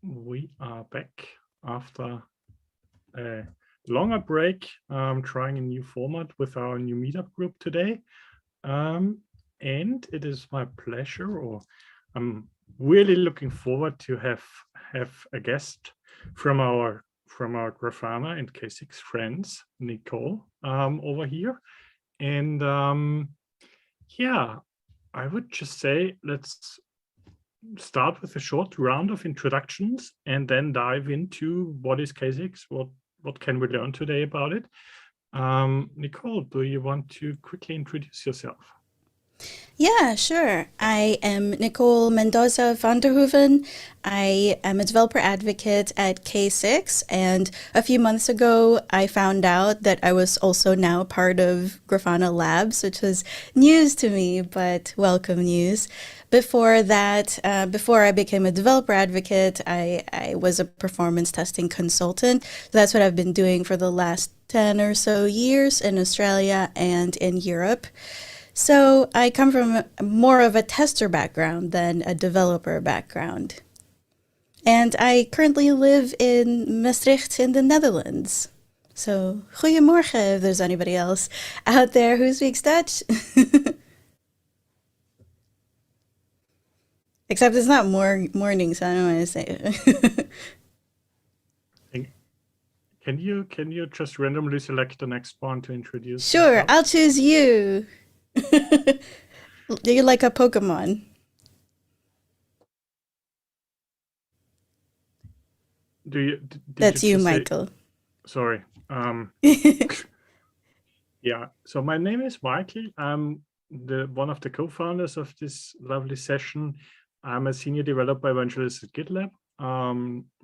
We are back after a longer break, trying a new format with our new meetup group today. And it is my pleasure, or I'm really looking forward to have a guest from our Grafana and K6 friends, Nicole, over here. And yeah, I would just say let's start with a short round of introductions and then dive into what is K6, what can we learn today about it. Nicole, do you want to quickly introduce yourself? Yeah, sure. I am Nicole Mendoza van der Hoeven. I am a developer advocate at K6, and a few months ago, I found out that I was also now part of Grafana Labs, which was news to me, but welcome news. Before that, before I became a developer advocate, I was a performance testing consultant. So that's what I've been doing for the last 10 or so years in Australia and in Europe. So I come from more of a tester background than a developer background. And I currently live in Maastricht in the Netherlands. So, goedemorgen if there's anybody else out there who speaks Dutch. Except it's not morning, so I don't want to say it. Can you just randomly select the next one to introduce? Sure, yourself? I'll choose you. Do you like a Pokemon? That's you, Michael. Sorry. Yeah, so my name is Michael. I'm one of the co-founders of this lovely session. I'm a senior developer evangelist at GitLab.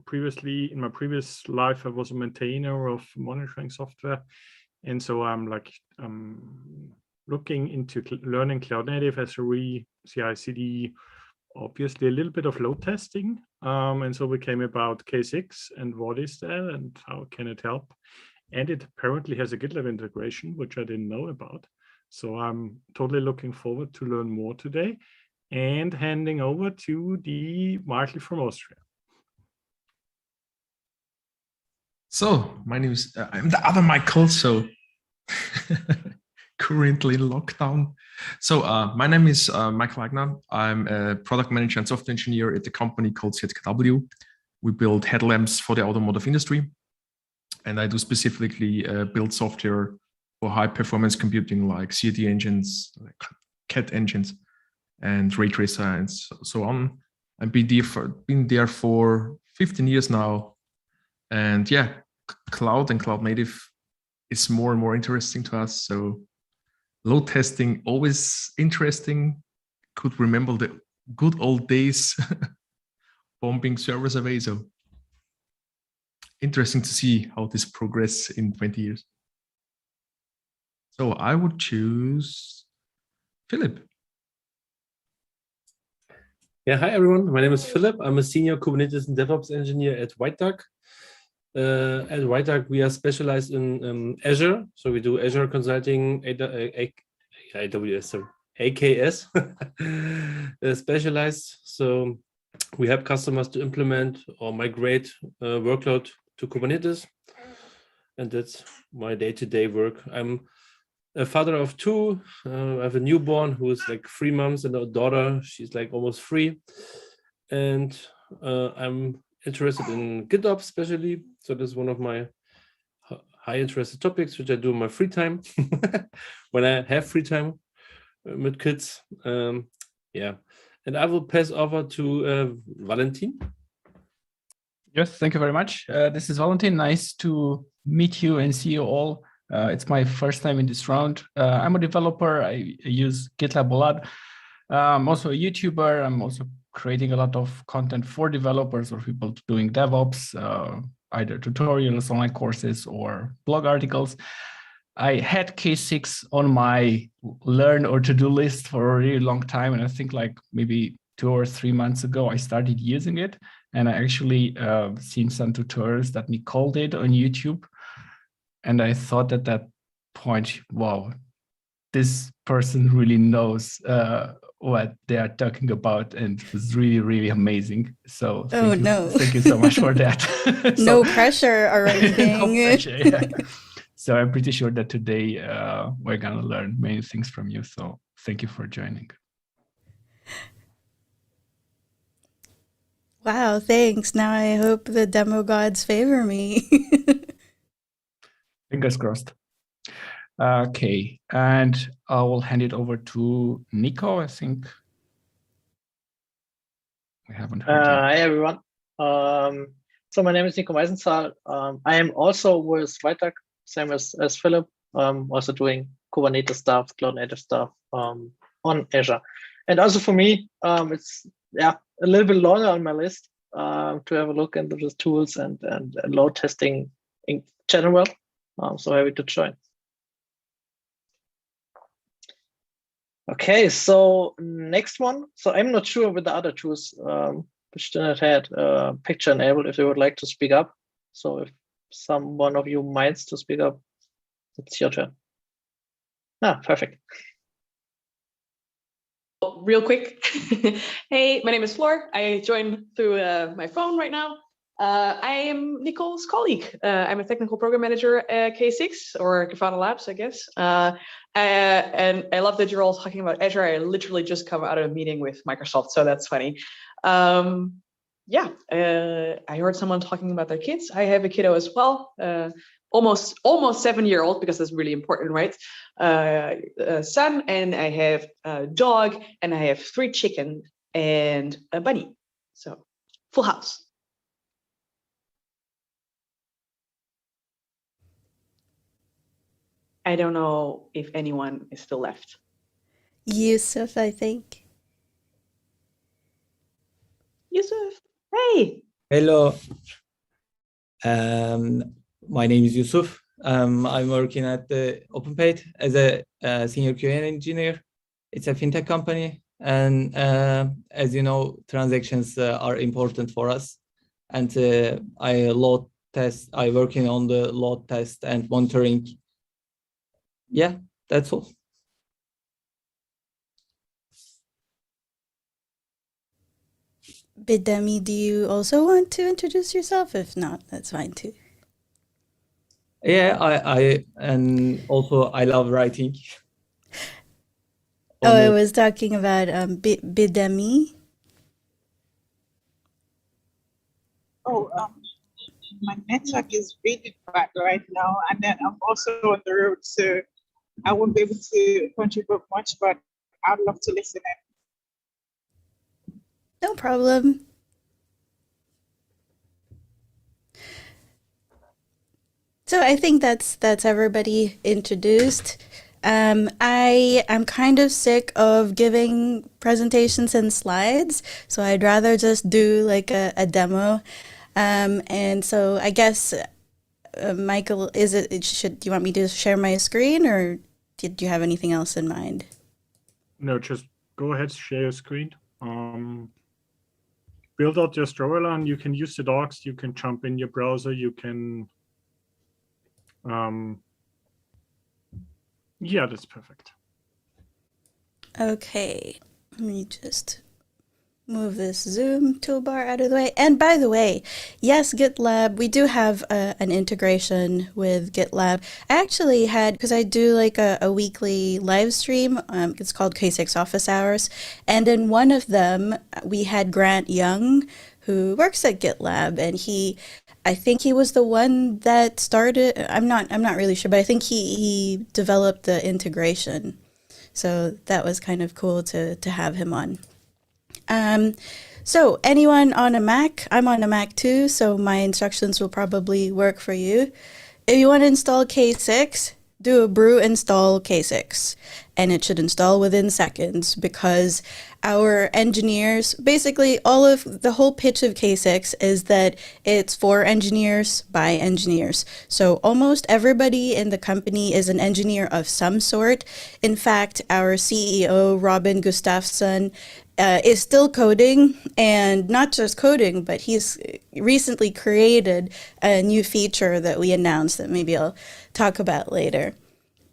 Previously, in my previous life, I was a maintainer of monitoring software. And so I'm looking into learning cloud native, SRE, CI/CD, obviously a little bit of load testing. And so we came about K6 and what is that and how can it help? And it apparently has a GitLab integration, which I didn't know about. So I'm totally looking forward to learn more today and handing over to the Michael from Austria. So my name is, I'm the other Michael, so currently in lockdown. So my name is Michael Wagner. I'm a product manager and software engineer at a company called ZKW. We build headlamps for the automotive industry. And I do specifically build software for high performance computing like CAD engines, like CAD engines, and ray tracer and so on. I've been there for 15 years now. And yeah, cloud and cloud native is more and more interesting to us. So load testing, always interesting. Could remember the good old days bombing servers away. So interesting to see how this progress in 20 years. So I would choose Philip. Yeah, hi everyone. My name is Philip. I'm a senior Kubernetes and DevOps engineer at White Duck. At White Duck, we are specialized in Azure. So we do Azure consulting, AWS, AKS, specialized. So we help customers to implement or migrate workload to Kubernetes. And that's my day-to-day work. I'm a father of two. I have a newborn who is like 3 months and a daughter. She's like almost 3. And I'm interested in GitOps especially. So this is one of my high interested topics, which I do in my free time when I have free time with kids. Yeah. And I will pass over to Valentin. Yes, thank you very much. This is Valentin. Nice to meet you and see you all. It's my first time in this round. I'm a developer. I use GitLab a lot. I'm also a YouTuber. I'm also creating a lot of content for developers or people doing DevOps, either tutorials, online courses, or blog articles. I had K6 on my learn or to-do list for a really long time. And I think like maybe 2 or 3 months ago, I started using it. And I actually seen some tutorials that Nicole did on YouTube. And I thought at that point, wow, this person really knows what they are talking about, and it was really, really amazing. So thank you so much for that. No pressure or anything. No pressure, yeah. So I'm pretty sure that today we're gonna learn many things from you. So thank you for joining. Wow, thanks. Now I hope the demo gods favor me. Fingers crossed. Okay, and I will hand it over to Nico. I think we haven't heard you. Hi, everyone. So my name is Nico Meisenzahl. I am also with Freitag, same as Philip, also doing Kubernetes stuff, cloud native stuff on Azure. And also for me, it's a little bit longer on my list to have a look into the tools and load testing in general. So happy to join. Okay, so next one. So I'm not sure with the other tools which do not had picture enabled if they would like to speak up. So if someone of you minds to speak up, it's your turn. Perfect. Real quick. Hey, my name is Floor. I joined through my phone right now. I am Nicole's colleague. I'm a technical program manager at K6 or Grafana Labs, I guess. And I love that you're all talking about Azure. I literally just come out of a meeting with Microsoft, so that's funny. I heard someone talking about their kids. I have a kiddo as well. Almost 7-year-old, because that's really important, right? Son, and I have a dog, and I have 3 chickens and a bunny. So full house. I don't know if anyone is still left. Yusuf, I think. Yusuf, hey. Hello. My name is Yusuf. I'm working at the OpenPaid as a senior QA engineer. It's a fintech company, and as you know, transactions are important for us. And I working on the load test and monitoring. Yeah, that's all. Bidemi, do you also want to introduce yourself? If not, that's fine too. Yeah, and also I love writing. I was talking about Bidemi. My network is really bad right now, and then I'm also on the road, so I won't be able to contribute much, but I'd love to listen in. No problem. So I think that's everybody introduced. I am kind of sick of giving presentations and slides, so I'd rather just do like a demo. And so I guess, Michael, do you want me to share my screen, or did you have anything else in mind? No, just go ahead, share your screen. Build out your storyline. You can use the docs. You can jump in your browser. You can. Yeah, that's perfect. Okay, let me just move this Zoom toolbar out of the way. And by the way, yes, GitLab, we do have an integration with GitLab. I actually had, because I do like a weekly live stream, it's called K6 Office Hours. And in one of them, we had Grant Young, who works at GitLab, and I think he was the one that started, I'm not really sure, but I think he developed the integration. So that was kind of cool to have him on. So anyone on a Mac, I'm on a Mac too, so my instructions will probably work for you. If you want to install K6, do a brew install K6, and it should install within seconds, because our engineers, basically the whole pitch of K6 is that it's for engineers by engineers. So almost everybody in the company is an engineer of some sort. In fact, our CEO, Robin Gustafsson, is still coding, and not just coding, but he's recently created a new feature that we announced that maybe I'll talk about later.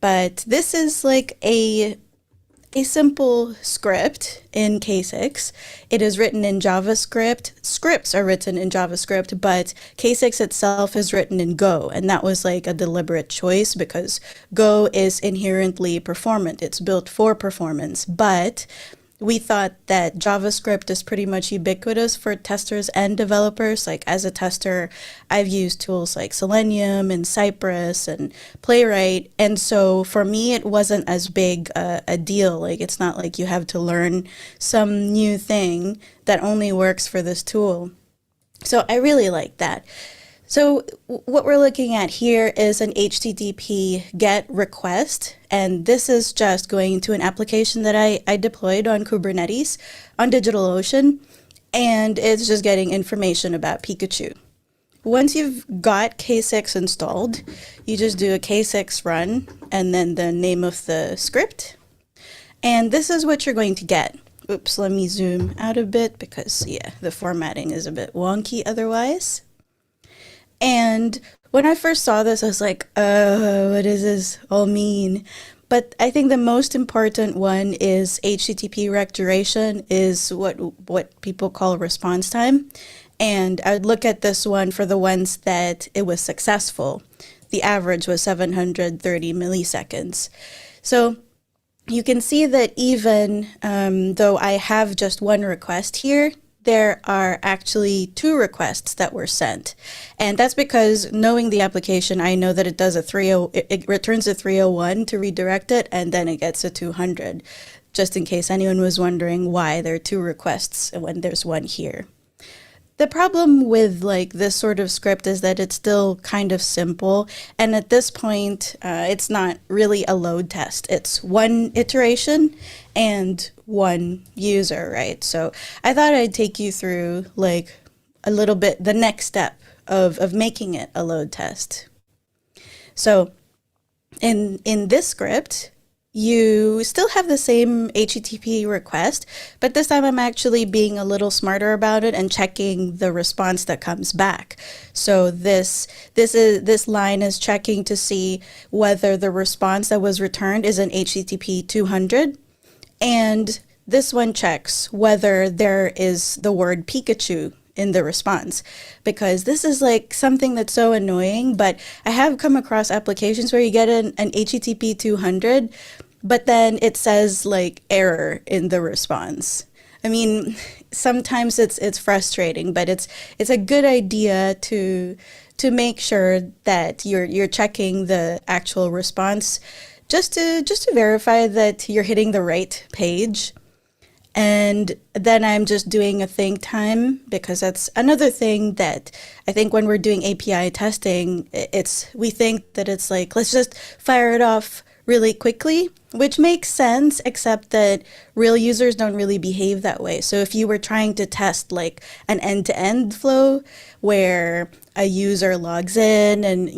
But this is like a simple script in K6. It is written in JavaScript. Scripts are written in JavaScript, but K6 itself is written in Go. And that was like a deliberate choice because Go is inherently performant. It's built for performance, but we thought that JavaScript is pretty much ubiquitous for testers and developers. Like as a tester, I've used tools like Selenium and Cypress and Playwright. And so for me, it wasn't as big a deal. Like it's not like you have to learn some new thing that only works for this tool. So I really like that. So what we're looking at here is an HTTP GET request, and this is just going to an application that I deployed on Kubernetes on DigitalOcean, and it's just getting information about Pikachu. Once you've got K6 installed, you just do a K6 run and then the name of the script, and this is what you're going to get. Oops, let me zoom out a bit because, yeah, the formatting is a bit wonky otherwise. And when I first saw this, I was like, what does this all mean? But I think the most important one is HTTP rec duration is what people call response time. And I would look at this one for the ones that it was successful. The average was 730 milliseconds. So you can see that even though I have just one request here, there are actually 2 requests that were sent. And that's because knowing the application, I know that it does it returns a 301 to redirect it, and then it gets a 200, just in case anyone was wondering why there are 2 requests when there's one here. The problem with like this sort of script is that it's still kind of simple. And at this point, it's not really a load test. It's one iteration and one user, right? So I thought I'd take you through like a little bit the next step of making it a load test. So in this script, you still have the same HTTP request, but this time I'm actually being a little smarter about it and checking the response that comes back. So this line is checking to see whether the response that was returned is an HTTP 200, and this one checks whether there is the word Pikachu in the response, because this is like something that's so annoying, but I have come across applications where you get an HTTP 200, but then it says like error in the response. I mean, sometimes it's frustrating, but it's a good idea to make sure that you're checking the actual response just to verify that you're hitting the right page. And then I'm just doing a think time, because that's another thing that I think when we're doing API testing, we think that it's like, let's just fire it off really quickly, which makes sense, except that real users don't really behave that way. So if you were trying to test like an end-to-end flow where a user logs in and,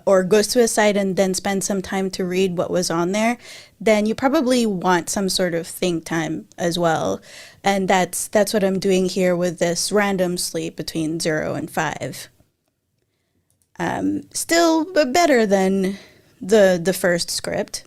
or goes to a site and then spends some time to read what was on there, then you probably want some sort of think time as well. And that's what I'm doing here with this random sleep between 0 and 5. Still better than the first script,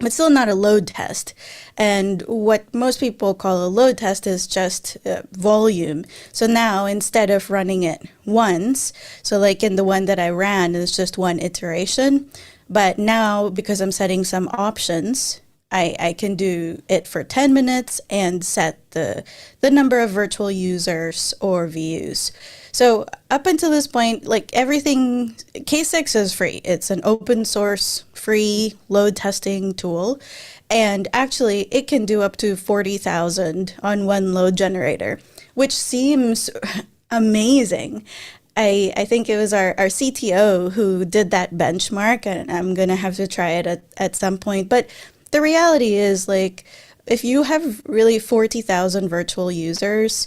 but still not a load test. And what most people call a load test is just volume. So now instead of running it once, so like in the one that I ran, it's just one iteration. But now, because I'm setting some options, I can do it for 10 minutes and set the number of virtual users or views. So up until this point, like everything, K6 is free. It's an open source, free load testing tool. And actually, it can do up to 40,000 on one load generator, which seems amazing. I think it was our CTO who did that benchmark, and I'm going to have to try it at some point. But the reality is, like, if you have really 40,000 virtual users,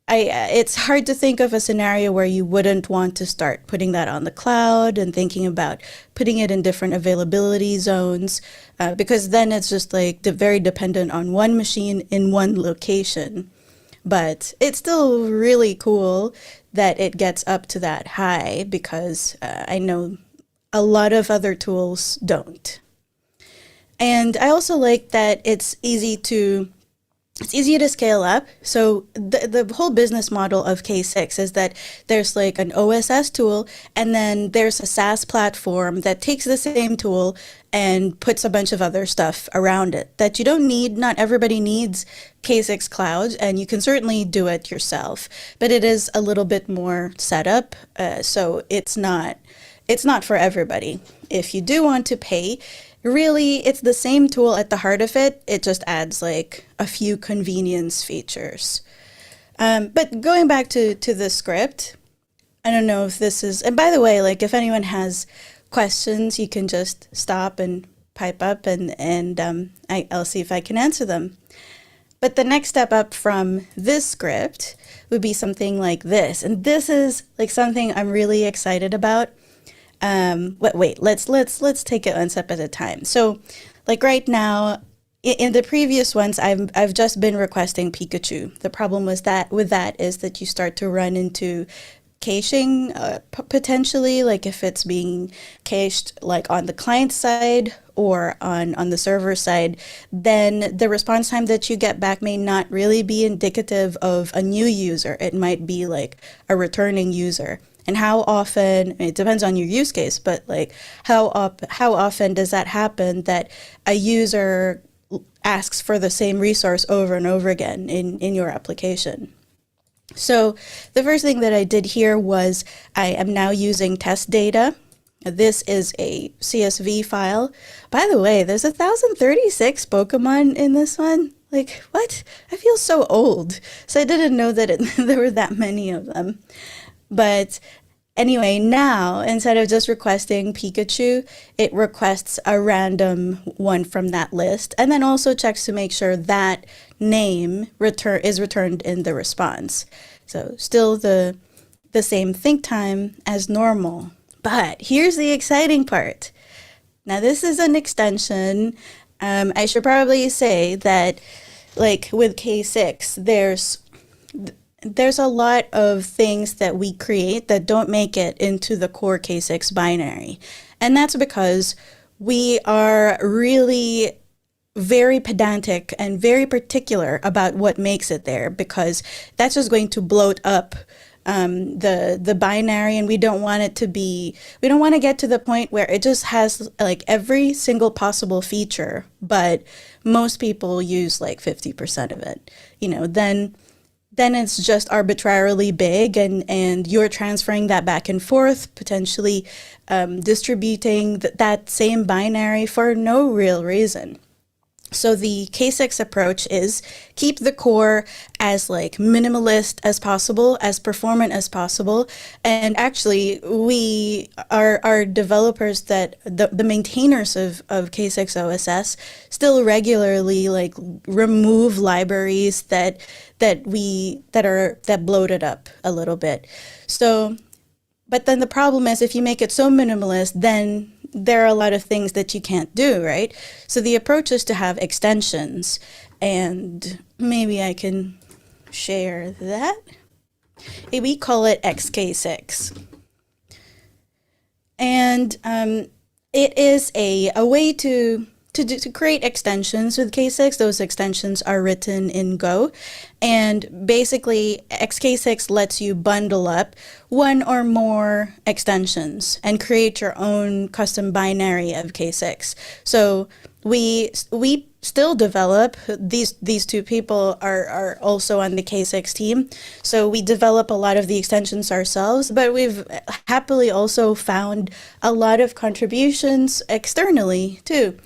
it's hard to think of a scenario where you wouldn't want to start putting that on the cloud and thinking about putting it in different availability zones, because then it's just like very dependent on one machine in one location. But it's still really cool that it gets up to that high, because I know a lot of other tools don't. And I also like that it's easy to scale up. So the whole business model of K6 is that there's like an OSS tool, and then there's a SaaS platform that takes the same tool and puts a bunch of other stuff around it that you don't need. Not everybody needs K6 Cloud, and you can certainly do it yourself, but it is a little bit more setup. So it's not for everybody. If you do want to pay, really, it's the same tool at the heart of it. It just adds like a few convenience features. But going back to the script, I don't know if this is, and by the way, like if anyone has questions, you can just stop and pipe up and I'll see if I can answer them. But the next step up from this script would be something like this. And this is like something I'm really excited about. Wait, let's take it one step at a time. So like right now, in the previous ones, I've just been requesting Pikachu. The problem with that is that you start to run into caching potentially, like if it's being cached like on the client side or on the server side, then the response time that you get back may not really be indicative of a new user. It might be like a returning user. And how often, it depends on your use case, but like how often does that happen that a user asks for the same resource over and over again in your application? So the first thing that I did here was I am now using test data. This is a CSV file. By the way, there's 1,036 Pokemon in this one. Like, what? I feel so old. So I didn't know that there were that many of them. But anyway, now instead of just requesting Pikachu, it requests a random one from that list, and then also checks to make sure that name is returned in the response. So still the same think time as normal. But here's the exciting part. Now this is an extension. I should probably say that like with K6, there's a lot of things that we create that don't make it into the core K6 binary. And that's because we are really very pedantic and very particular about what makes it there, because that's just going to bloat up the binary, and we don't want to get to the point where it just has like every single possible feature, but most people use like 50% of it. Then it's just arbitrarily big, and you're transferring that back and forth, potentially distributing that same binary for no real reason. So the K6 approach is keep the core as like minimalist as possible, as performant as possible. And actually our developers, that the maintainers of K6 OSS still regularly like remove libraries that bloat it up a little bit. So, but then the problem is if you make it so minimalist, then there are a lot of things that you can't do, right? So the approach is to have extensions, and maybe I can share that. We call it XK6. And it is a way to create extensions with K6. Those extensions are written in Go, and basically XK6 lets you bundle up one or more extensions and create your own custom binary of K6. So we still develop, these two people are also on the K6 team, so we develop a lot of the extensions ourselves, but we've happily also found a lot of contributions externally too.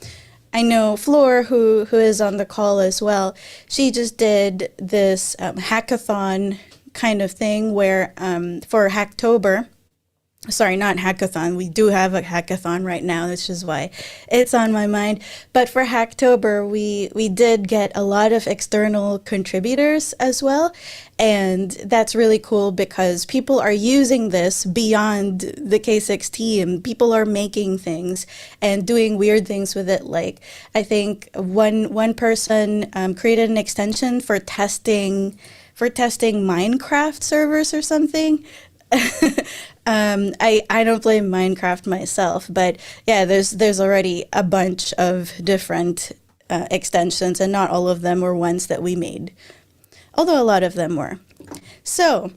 I know Floor, who is on the call as well, she just did this hackathon kind of thing where for Hacktober, sorry, not hackathon, we do have a hackathon right now, which is why it's on my mind. But for Hacktober, we did get a lot of external contributors as well. And that's really cool because people are using this beyond the K6 team. People are making things and doing weird things with it. Like, I think one person created an extension for testing Minecraft servers or something. I don't play Minecraft myself, but yeah, there's already a bunch of different extensions, and not all of them were ones that we made, although a lot of them were. So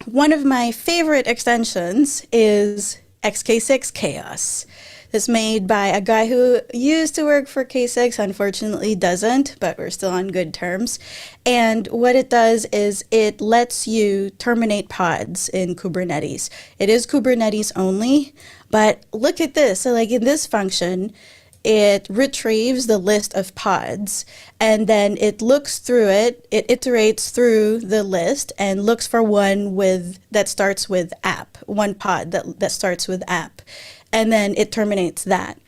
one of my favorite extensions is XK6 Chaos. It's made by a guy who used to work for K6, unfortunately doesn't, but we're still on good terms. And what it does is it lets you terminate pods in Kubernetes. It is Kubernetes only, but look at this. So like in this function, it retrieves the list of pods, and then it looks through it, it iterates through the list and looks for one that starts with app, one pod that starts with app. And then it terminates that.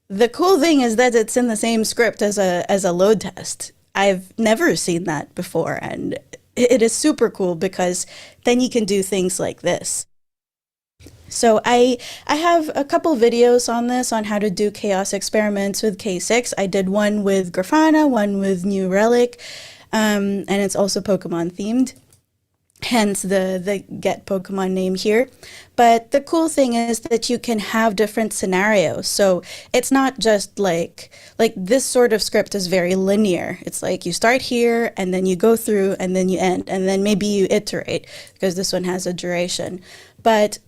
The cool thing is that it's in the same script as a load test. I've never seen that before, and it is super cool because then you can do things like this. So I have a couple videos on this, on how to do chaos experiments with K6. I did one with Grafana, one with New Relic, and it's also Pokemon themed. Hence the get Pokemon name here. But the cool thing is that you can have different scenarios. So it's not just like this sort of script is very linear. It's like you start here and then you go through and then you end and then maybe you iterate, because this one has a duration. But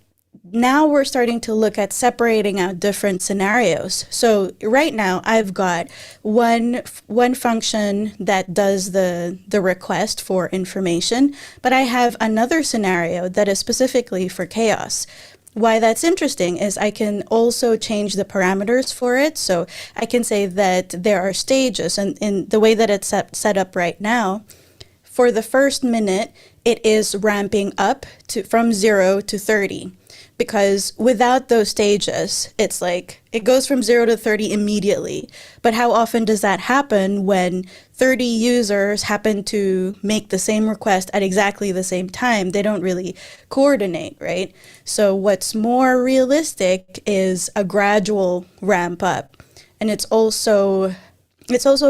now we're starting to look at separating out different scenarios. So right now I've got one function that does the request for information, but I have another scenario that is specifically for chaos. Why that's interesting is I can also change the parameters for it. So I can say that there are stages, and in the way that it's set up right now, for the first minute, it is ramping up from 0 to 30. Because without those stages, it's like it goes from 0 to 30 immediately. But how often does that happen when 30 users happen to make the same request at exactly the same time? They don't really coordinate, right? So what's more realistic is a gradual ramp up. And it's also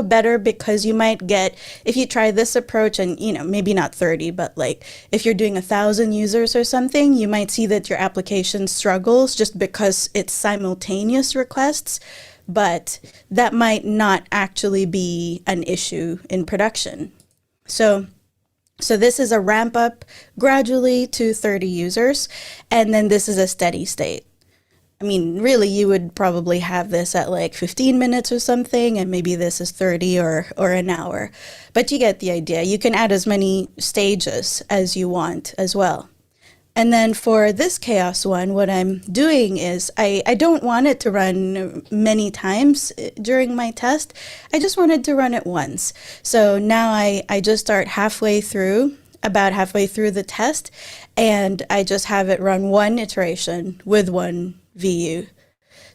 better because you might get, if you try this approach and, maybe not 30, but like if you're doing 1,000 users or something, you might see that your application struggles just because it's simultaneous requests, but that might not actually be an issue in production. So this is a ramp up gradually to 30 users, and then this is a steady state. I mean, really, you would probably have this at like 15 minutes or something, and maybe this is 30 or an hour. But you get the idea. You can add as many stages as you want as well. And then for this chaos one, what I'm doing is I don't want it to run many times during my test. I just wanted to run it once. So now I just start about halfway through the test, and I just have it run one iteration with one VU.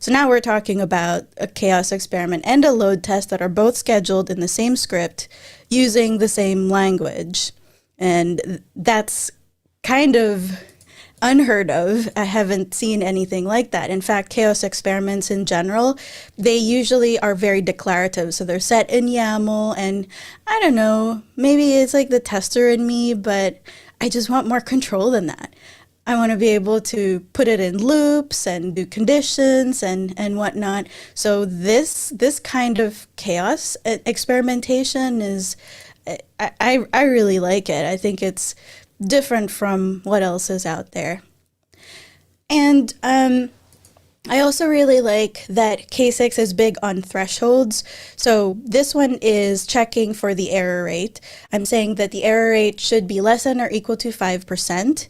So now we're talking about a chaos experiment and a load test that are both scheduled in the same script using the same language. And that's kind of unheard of. I haven't seen anything like that. In fact, chaos experiments in general, they usually are very declarative. So they're set in YAML, and I don't know, maybe it's like the tester in me, but I just want more control than that. I want to be able to put it in loops and do conditions and whatnot. So this kind of chaos experimentation is, I really like it. I think it's different from what else is out there. And I also really like that K6 is big on thresholds. So this one is checking for the error rate. I'm saying that the error rate should be less than or equal to 5%.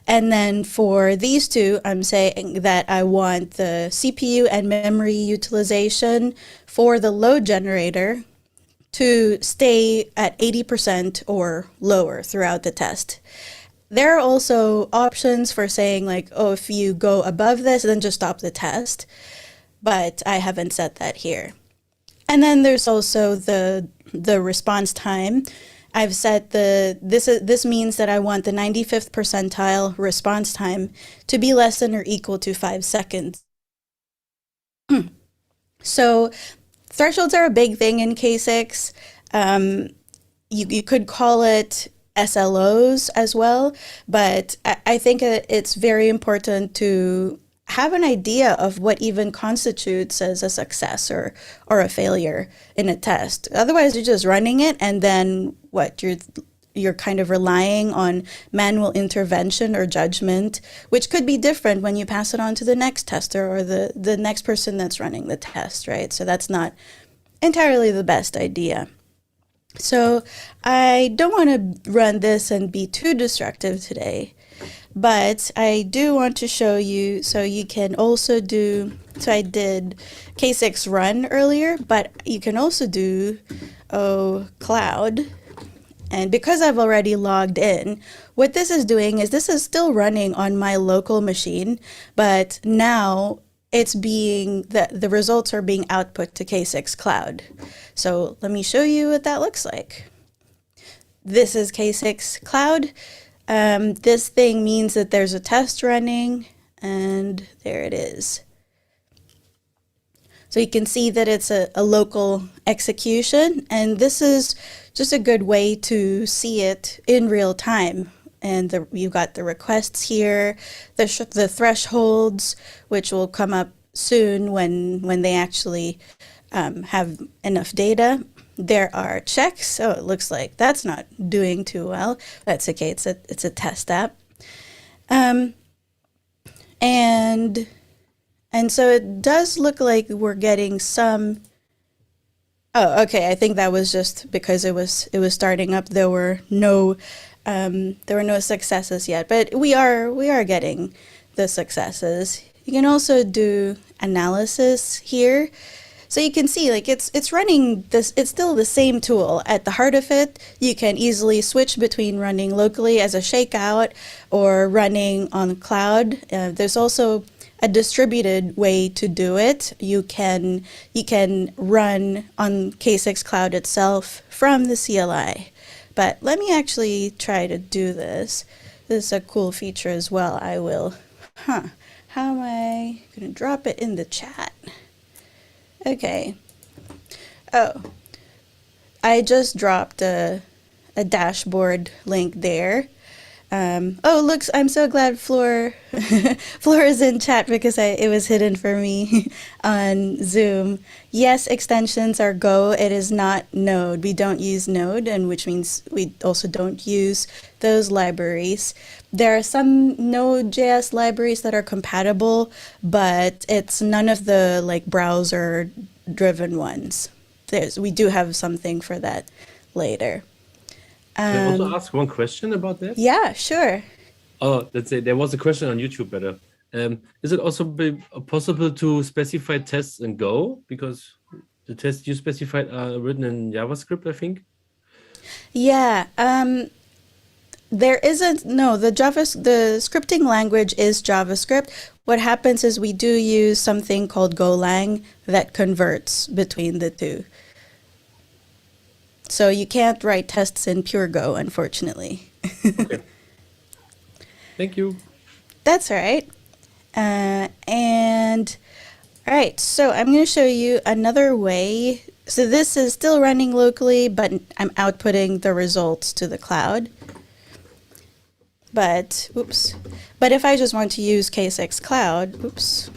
And then for these two, I'm saying that I want the CPU and memory utilization for the load generator to stay at 80% or lower throughout the test. There are also options for saying like, oh, if you go above this, then just stop the test. But I haven't set that here. And then there's also the response time. I've set this means that I want the 95th percentile response time to be less than or equal to 5 seconds. So thresholds are a big thing in K6. You could call it SLOs as well, but I think it's very important to have an idea of what even constitutes as a success or a failure in a test. Otherwise, you're just running it, and then what? You're kind of relying on manual intervention or judgment, which could be different when you pass it on to the next tester or the next person that's running the test, right? So that's not entirely the best idea. So I don't want to run this and be too destructive today, but I do want to show you, so you can also do, so I did K6 run earlier, but you can also do cloud. And because I've already logged in, what this is doing is this is still running on my local machine, but now it's being, the results are being output to K6 Cloud. So let me show you what that looks like. This is K6 Cloud. This thing means that there's a test running, and there it is. So you can see that it's a local execution, and this is just a good way to see it in real time. And you've got the requests here, the thresholds, which will come up soon when they actually have enough data. There are checks. So it looks like that's not doing too well. That's okay. It's a test app. And so it does look like we're getting some. Oh, okay. I think that was just because it was starting up. There were no successes yet, but we are getting the successes. You can also do analysis here. So you can see, like, it's running this, it's still the same tool. At the heart of it, you can easily switch between running locally as a shakeout or running on the cloud. There's also a distributed way to do it. You can run on K6 Cloud itself from the CLI. But let me actually try to do this. This is a cool feature as well. I will, how am I gonna drop it in the chat? Okay. Oh, I just dropped a dashboard link there. Oh, looks, I'm so glad Floor is in chat because it was hidden for me on Zoom. Yes, extensions are Go. It is not Node. We don't use Node, and which means we also don't use those libraries. There are some Node.js libraries that are compatible, but it's none of the like browser-driven ones. We do have something for that later. Can I also ask one question about that? Yeah, sure. Oh, let's say there was a question on YouTube better. Is it also possible to specify tests in Go? Because the tests you specified are written in JavaScript, I think. Yeah, there isn't, no, the scripting language is JavaScript. What happens is we do use something called Golang that converts between the two. So you can't write tests in pure Go, unfortunately. Okay. Thank you. That's all right. And all right, so I'm going to show you another way. So this is still running locally, but I'm outputting the results to the cloud. But, oops. But if I just want to use K6 Cloud, oops.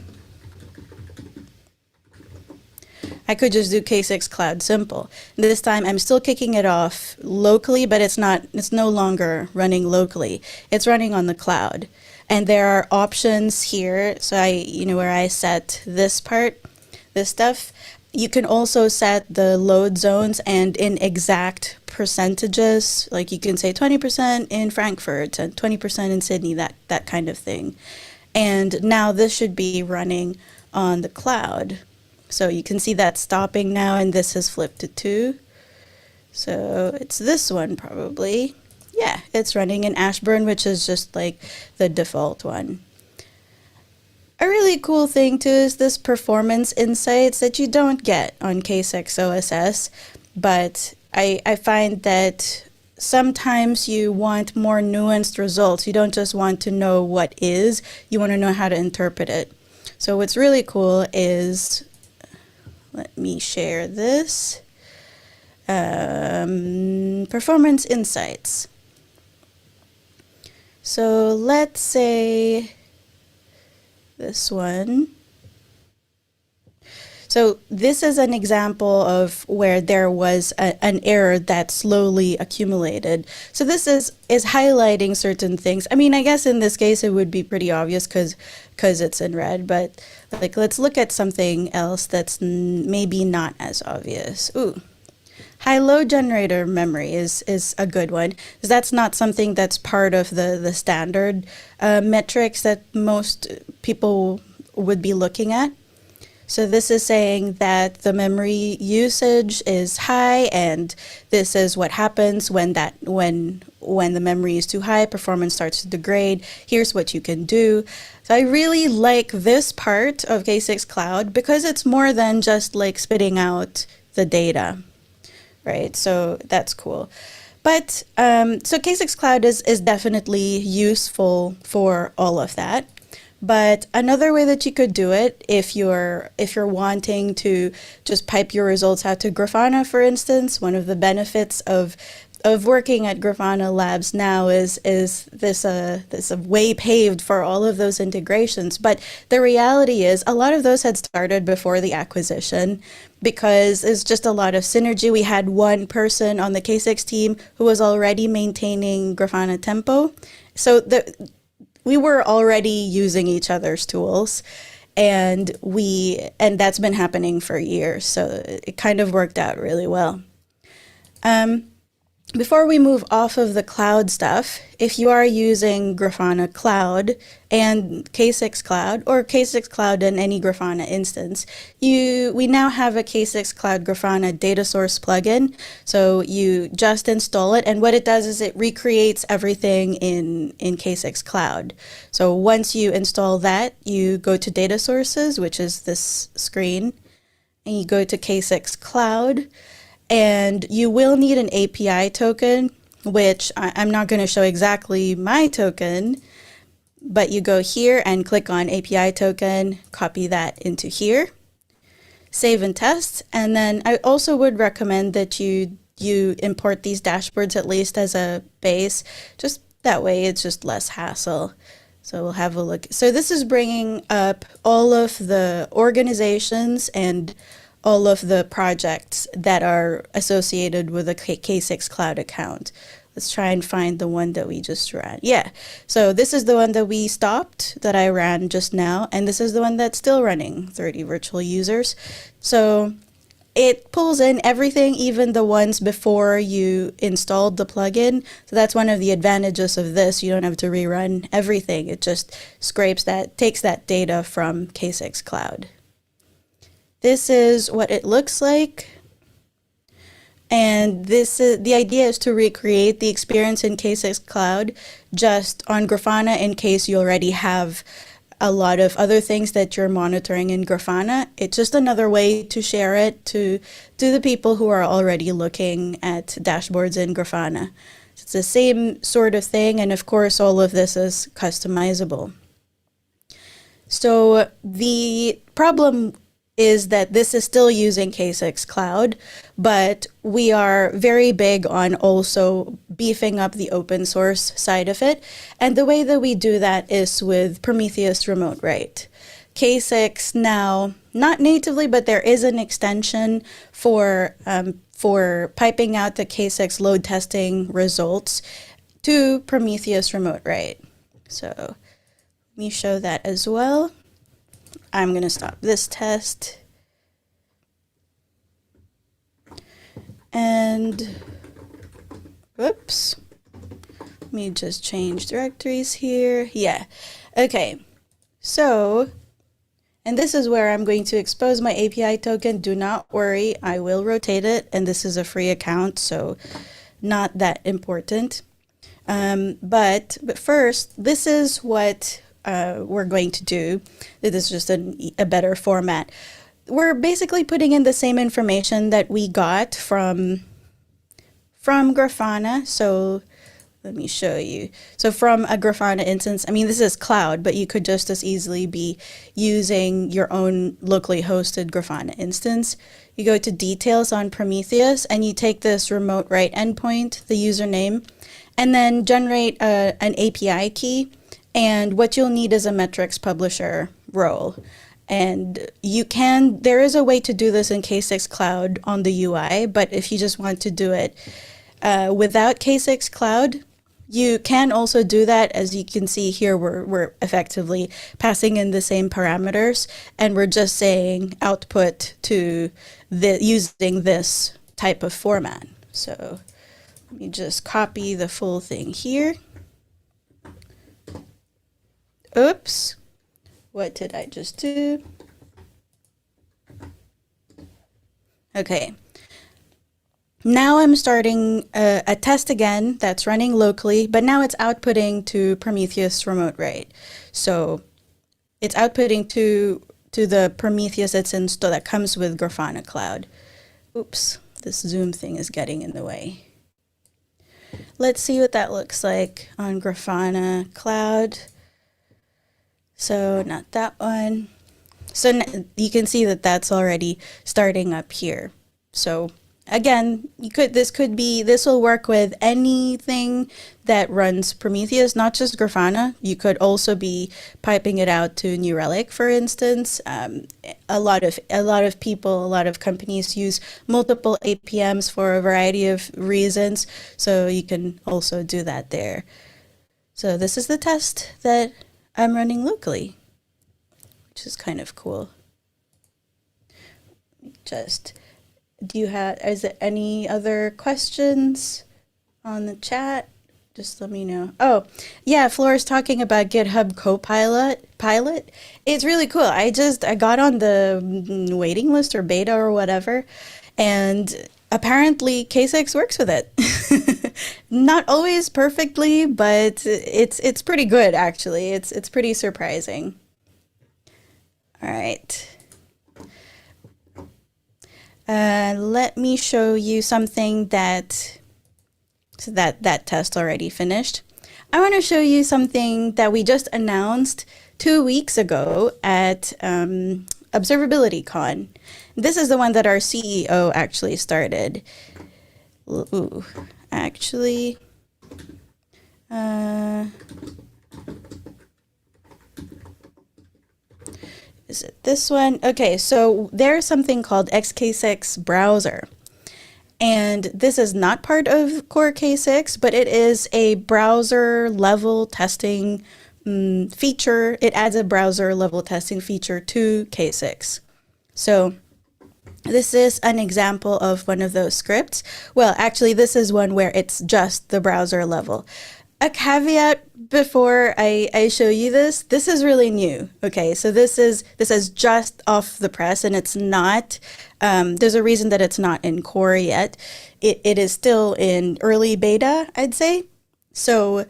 I could just do K6 Cloud simple. This time I'm still kicking it off locally, but it's no longer running locally. It's running on the cloud. And there are options here. So where I set this part, this stuff, you can also set the load zones and in exact percentages. Like you can say 20% in Frankfurt and 20% in Sydney, that kind of thing. And now this should be running on the cloud. So you can see that stopping now, and this has flipped to 2. So it's this one probably. Yeah, it's running in Ashburn, which is just like the default one. A really cool thing too is this performance insights that you don't get on K6 OSS, but I find that sometimes you want more nuanced results. You don't just want to know what is, you want to know how to interpret it. So what's really cool is, let me share this. Performance insights. So let's say this one. So this is an example of where there was an error that slowly accumulated. So this is highlighting certain things. I mean, I guess in this case it would be pretty obvious because it's in red, but like let's look at something else that's maybe not as obvious. Ooh. High-low generator memory is a good one, because that's not something that's part of the standard metrics that most people would be looking at. So this is saying that the memory usage is high, and this is what happens when the memory is too high, performance starts to degrade. Here's what you can do. So I really like this part of K6 Cloud because it's more than just like spitting out the data, right? So that's cool. But so K6 Cloud is definitely useful for all of that. But another way that you could do it, if you're wanting to just pipe your results out to Grafana, for instance, one of the benefits of working at Grafana Labs now is this a way paved for all of those integrations. But the reality is a lot of those had started before the acquisition because there's just a lot of synergy. We had one person on the K6 team who was already maintaining Grafana Tempo. So we were already using each other's tools, and that's been happening for years. So it kind of worked out really well. Before we move off of the cloud stuff, if you are using Grafana Cloud and K6 Cloud or K6 Cloud in any Grafana instance, we now have a K6 Cloud Grafana datasource plugin. So you just install it, and what it does is it recreates everything in K6 Cloud. So once you install that, you go to data sources, which is this screen, and you go to K6 Cloud. And you will need an API token, which I'm not going to show exactly my token, but you go here and click on API token, copy that into here, save and test. And then I also would recommend that you import these dashboards at least as a base, just that way it's just less hassle. So we'll have a look. So this is bringing up all of the organizations and all of the projects that are associated with a K6 Cloud account. Let's try and find the one that we just ran. Yeah, so this is the one that we stopped, that I ran just now, and this is the one that's still running, 30 virtual users. So it pulls in everything, even the ones before you installed the plugin. So that's one of the advantages of this. You don't have to rerun everything. It just scrapes that, takes that data from K6 Cloud. This is what it looks like. And the idea is to recreate the experience in K6 Cloud just on Grafana in case you already have a lot of other things that you're monitoring in Grafana. It's just another way to share it to the people who are already looking at dashboards in Grafana. It's the same sort of thing, and of course all of this is customizable. So the problem is that this is still using K6 Cloud, but we are very big on also beefing up the open source side of it. And the way that we do that is with Prometheus Remote Write. K6 now, not natively, but there is an extension for piping out the K6 load testing results to Prometheus Remote Write. So let me show that as well. I'm going to stop this test. And, whoops. Let me just change directories here. Yeah. Okay. So, and this is where I'm going to expose my API token. Do not worry. I will rotate it. And this is a free account, so not that important. But first, this is what we're going to do. This is just a better format. We're basically putting in the same information that we got from Grafana. So let me show you. So from a Grafana instance, I mean, this is cloud, but you could just as easily be using your own locally hosted Grafana instance. You go to details on Prometheus and you take this remote write endpoint, the username, and then generate an API key. And what you'll need is a metrics publisher role. And there is a way to do this in K6 Cloud on the UI, but if you just want to do it without K6 Cloud, you can also do that. As you can see here, we're effectively passing in the same parameters, and we're just saying output to using this type of format. So let me just copy the full thing here. Oops. What did I just do? Okay. Now I'm starting a test again that's running locally, but now it's outputting to Prometheus remote write. So it's outputting to the Prometheus that comes with Grafana Cloud. Oops, this Zoom thing is getting in the way. Let's see what that looks like on Grafana Cloud. So not that one. So you can see that that's already starting up here. So again, this will work with anything that runs Prometheus, not just Grafana. You could also be piping it out to New Relic, for instance. A lot of companies use multiple APMs for a variety of reasons, so you can also do that there. So this is the test that I'm running locally, which is kind of cool. Is there any other questions on the chat? Just let me know. Oh, yeah, Flora's talking about GitHub Copilot. It's really cool. I got on the waiting list or beta or whatever, and apparently K6 works with it. Not always perfectly, but it's pretty good actually. It's pretty surprising. All right. Let me show you something that test already finished. I want to show you something that we just announced 2 weeks ago at ObservabilityCon. This is the one that our CEO actually started. Ooh, actually, is it this one? Okay, so there's something called XK6 browser. And this is not part of core K6, but it is a browser level testing feature. It adds a browser level testing feature to K6. So this is an example of one of those scripts. Well, actually, this is one where it's just the browser level. A caveat before I show you this is really new. Okay, so this is just off the press, and it's not, there's a reason that it's not in core yet. It is still in early beta, I'd say. So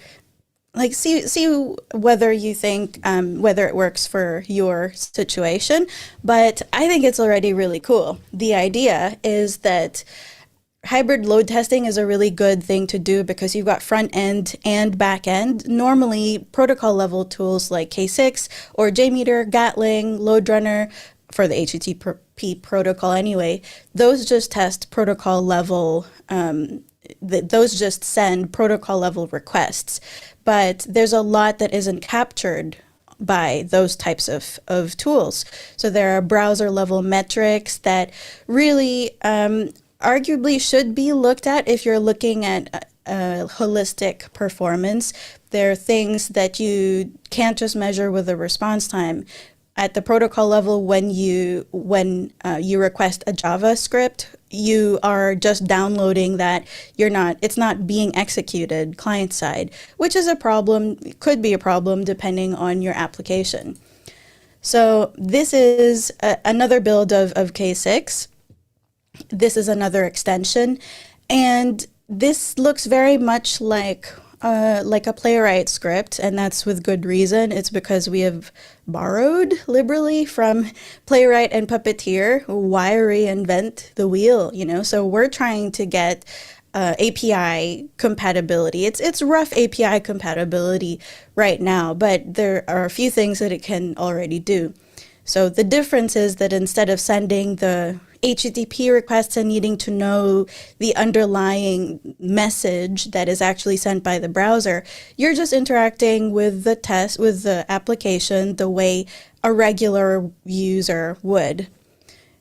like see whether you think whether it works for your situation, but I think it's already really cool. The idea is that hybrid load testing is a really good thing to do because you've got front end and back end. Normally, protocol level tools like K6 or JMeter, Gatling, LoadRunner, for the HTTP protocol anyway, those just test protocol level, those just send protocol level requests. But there's a lot that isn't captured by those types of tools. So there are browser level metrics that really arguably should be looked at if you're looking at holistic performance. There are things that you can't just measure with a response time. At the protocol level, when you request a JavaScript, you are just downloading that. It's not being executed client side, which is a problem, could be a problem depending on your application. So this is another build of K6. This is another extension, and this looks very much like a Playwright script, and that's with good reason. It's because we have borrowed liberally from Playwright and Puppeteer. Why reinvent the wheel, So we're trying to get API compatibility. It's rough API compatibility right now, but there are a few things that it can already do. So the difference is that instead of sending the HTTP requests and needing to know the underlying message that is actually sent by the browser. You're just interacting with the application the way a regular user would.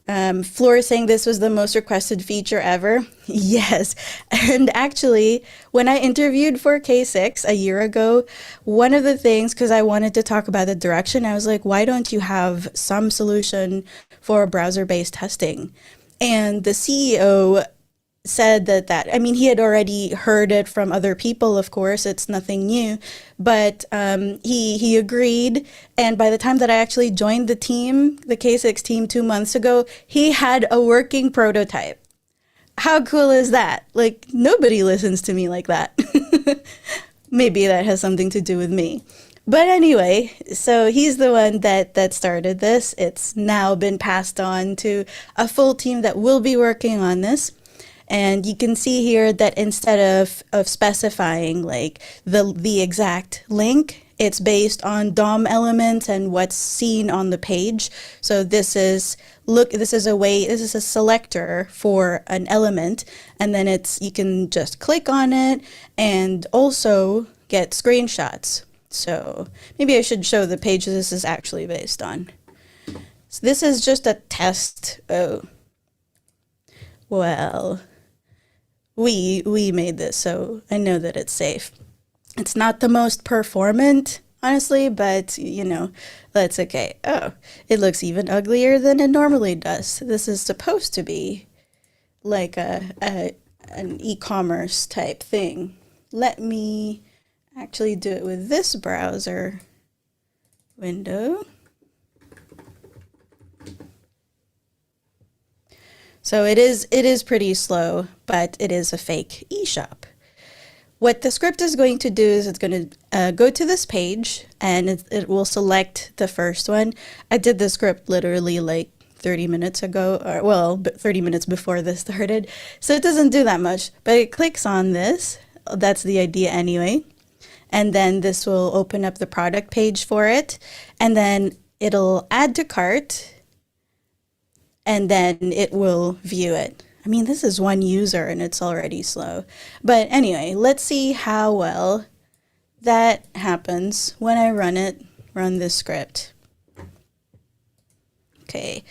Floor saying this was the most requested feature ever. Yes. And actually, when I interviewed for K6 a year ago, one of the things, because I wanted to talk about the direction, I was like, why don't you have some solution for browser-based testing? And the CEO said that I mean, he had already heard it from other people, of course, it's nothing new, but he agreed. And by the time that I actually joined the team, the K6 team 2 months ago, he had a working prototype. How cool is that? Like, nobody listens to me like that. Maybe that has something to do with me. But anyway, so he's the one that started this. It's now been passed on to a full team that will be working on this. And you can see here that instead of specifying like the exact link, it's based on DOM elements and what's seen on the page. So this is a selector for an element, and then you can just click on it and also get screenshots. So maybe I should show the page this is actually based on. So this is just a test. Oh, well. We made this, so I know that it's safe. It's not the most performant, honestly, but, you know, that's okay. Oh, it looks even uglier than it normally does. This is supposed to be like an e-commerce type thing. Let me actually do it with this browser window. So it is pretty slow, but it is a fake eShop. What the script is going to do is it's going to go to this page, and it will select the first one. I did the script literally like 30 minutes ago, or well, 30 minutes before this started. So it doesn't do that much, but it clicks on this. That's the idea anyway. And then this will open up the product page for it. And then it'll add to cart. And then it will view it. I mean, this is one user and it's already slow. But anyway, let's see how well that happens when I run this script. Okay,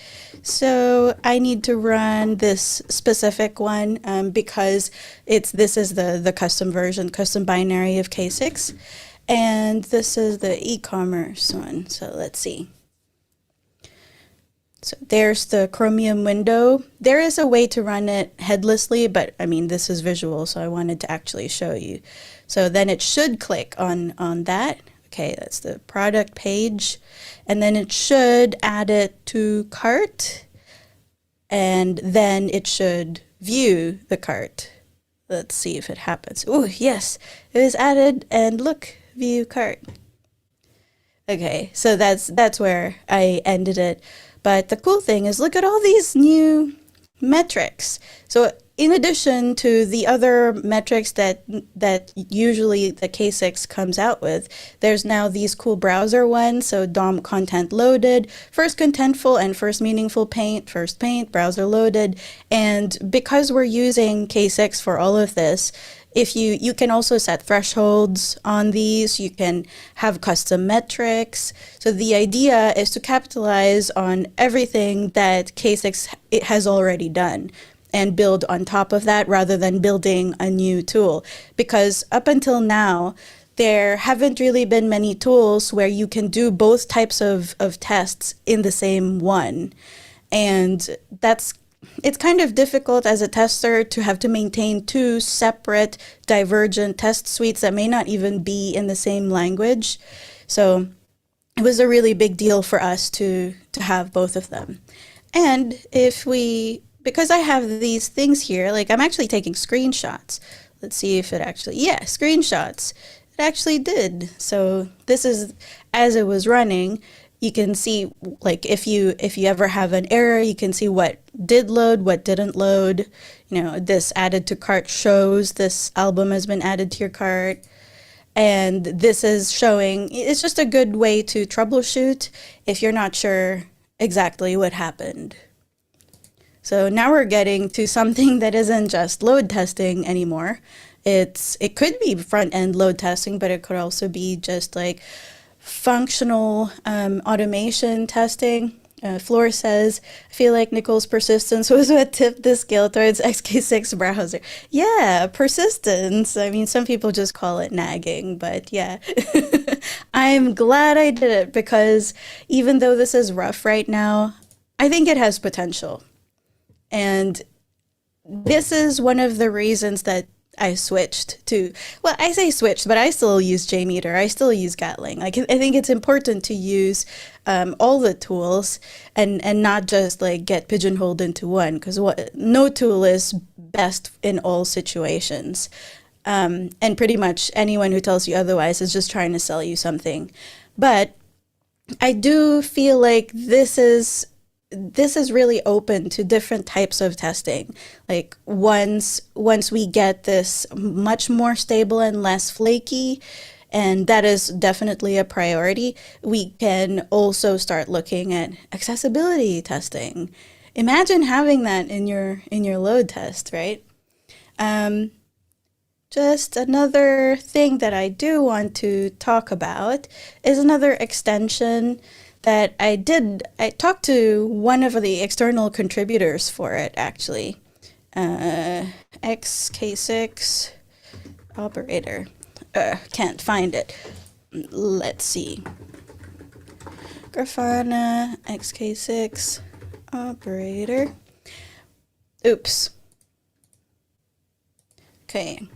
so I need to run this specific one because this is the custom version, custom binary of K6. And this is the e-commerce one, so let's see. So there's the Chromium window. There is a way to run it headlessly, but I mean, this is visual, so I wanted to actually show you. So then it should click on that. Okay, that's the product page. And then it should add it to cart. And then it should view the cart. Let's see if it happens. Oh, yes, it is added. And look, view cart. Okay, so that's where I ended it. But the cool thing is, look at all these new metrics. So in addition to the other metrics that usually the K6 comes out with, there's now these cool browser ones. So DOM content loaded, first contentful and first meaningful paint, first paint, browser loaded. And because we're using K6 for all of this, if you can also set thresholds on these, you can have custom metrics. So the idea is to capitalize on everything that K6 has already done and build on top of that rather than building a new tool. Because up until now, there haven't really been many tools where you can do both types of tests in the same one. And it's kind of difficult as a tester to have to maintain two separate divergent test suites that may not even be in the same language. So it was a really big deal for us to have both of them. And because I have these things here, like I'm actually taking screenshots. Let's see if it actually, yeah, screenshots. It actually did. So this is, as it was running, you can see, like, if you ever have an error, you can see what did load, what didn't load. You know, this added to cart shows this album has been added to your cart. And this is showing, it's just a good way to troubleshoot if you're not sure exactly what happened. So now we're getting to something that isn't just load testing anymore. It could be front-end load testing, but it could also be just like functional automation testing. Floor says, I feel like Nicole's persistence was what tipped the scale towards XK6 browser. Yeah, persistence. I mean, some people just call it nagging, but yeah. I'm glad I did it because even though this is rough right now, I think it has potential. And this is one of the reasons that I switched to, well, I say switched, but I still use JMeter. I still use Gatling. Like, I think it's important to use all the tools and not just like get pigeonholed into one, because no tool is best in all situations. And pretty much anyone who tells you otherwise is just trying to sell you something. But I do feel like this is really open to different types of testing. Like once we get this much more stable and less flaky, and that is definitely a priority, we can also start looking at accessibility testing. Imagine having that in your load test, right? Just another thing that I do want to talk about is another extension that I did. I talked to one of the external contributors for it, actually. XK6 operator. Can't find it. Let's see. Grafana XK6 operator. Oops. Okay.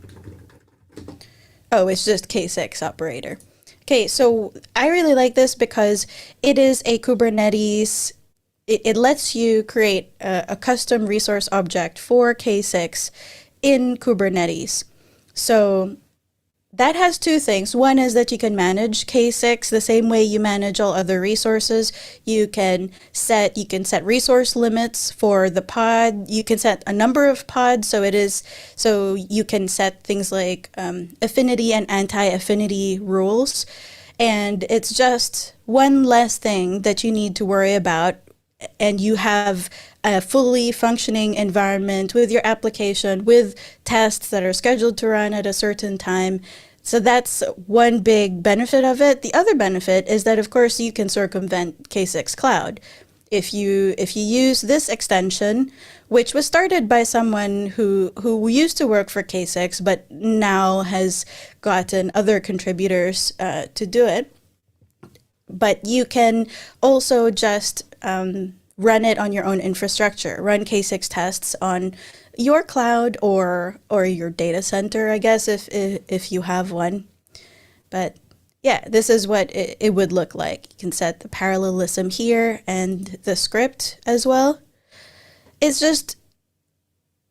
Oh, it's just K6 operator. Okay, so I really like this because it is a Kubernetes, it lets you create a custom resource object for K6 in Kubernetes. So that has two things. One is that you can manage K6 the same way you manage all other resources. You can set resource limits for the pod. You can set a number of pods, so you can set things like affinity and anti-affinity rules. And it's just one less thing that you need to worry about, and you have a fully functioning environment with your application, with tests that are scheduled to run at a certain time. So that's one big benefit of it. The other benefit is that, of course, you can circumvent K6 Cloud. If you use this extension, which was started by someone who used to work for K6, but now has gotten other contributors to do it. But you can also just run it on your own infrastructure, run K6 tests on your cloud or your data center, I guess, if you have one. But yeah, this is what it would look like. You can set the parallelism here and the script as well. It's just,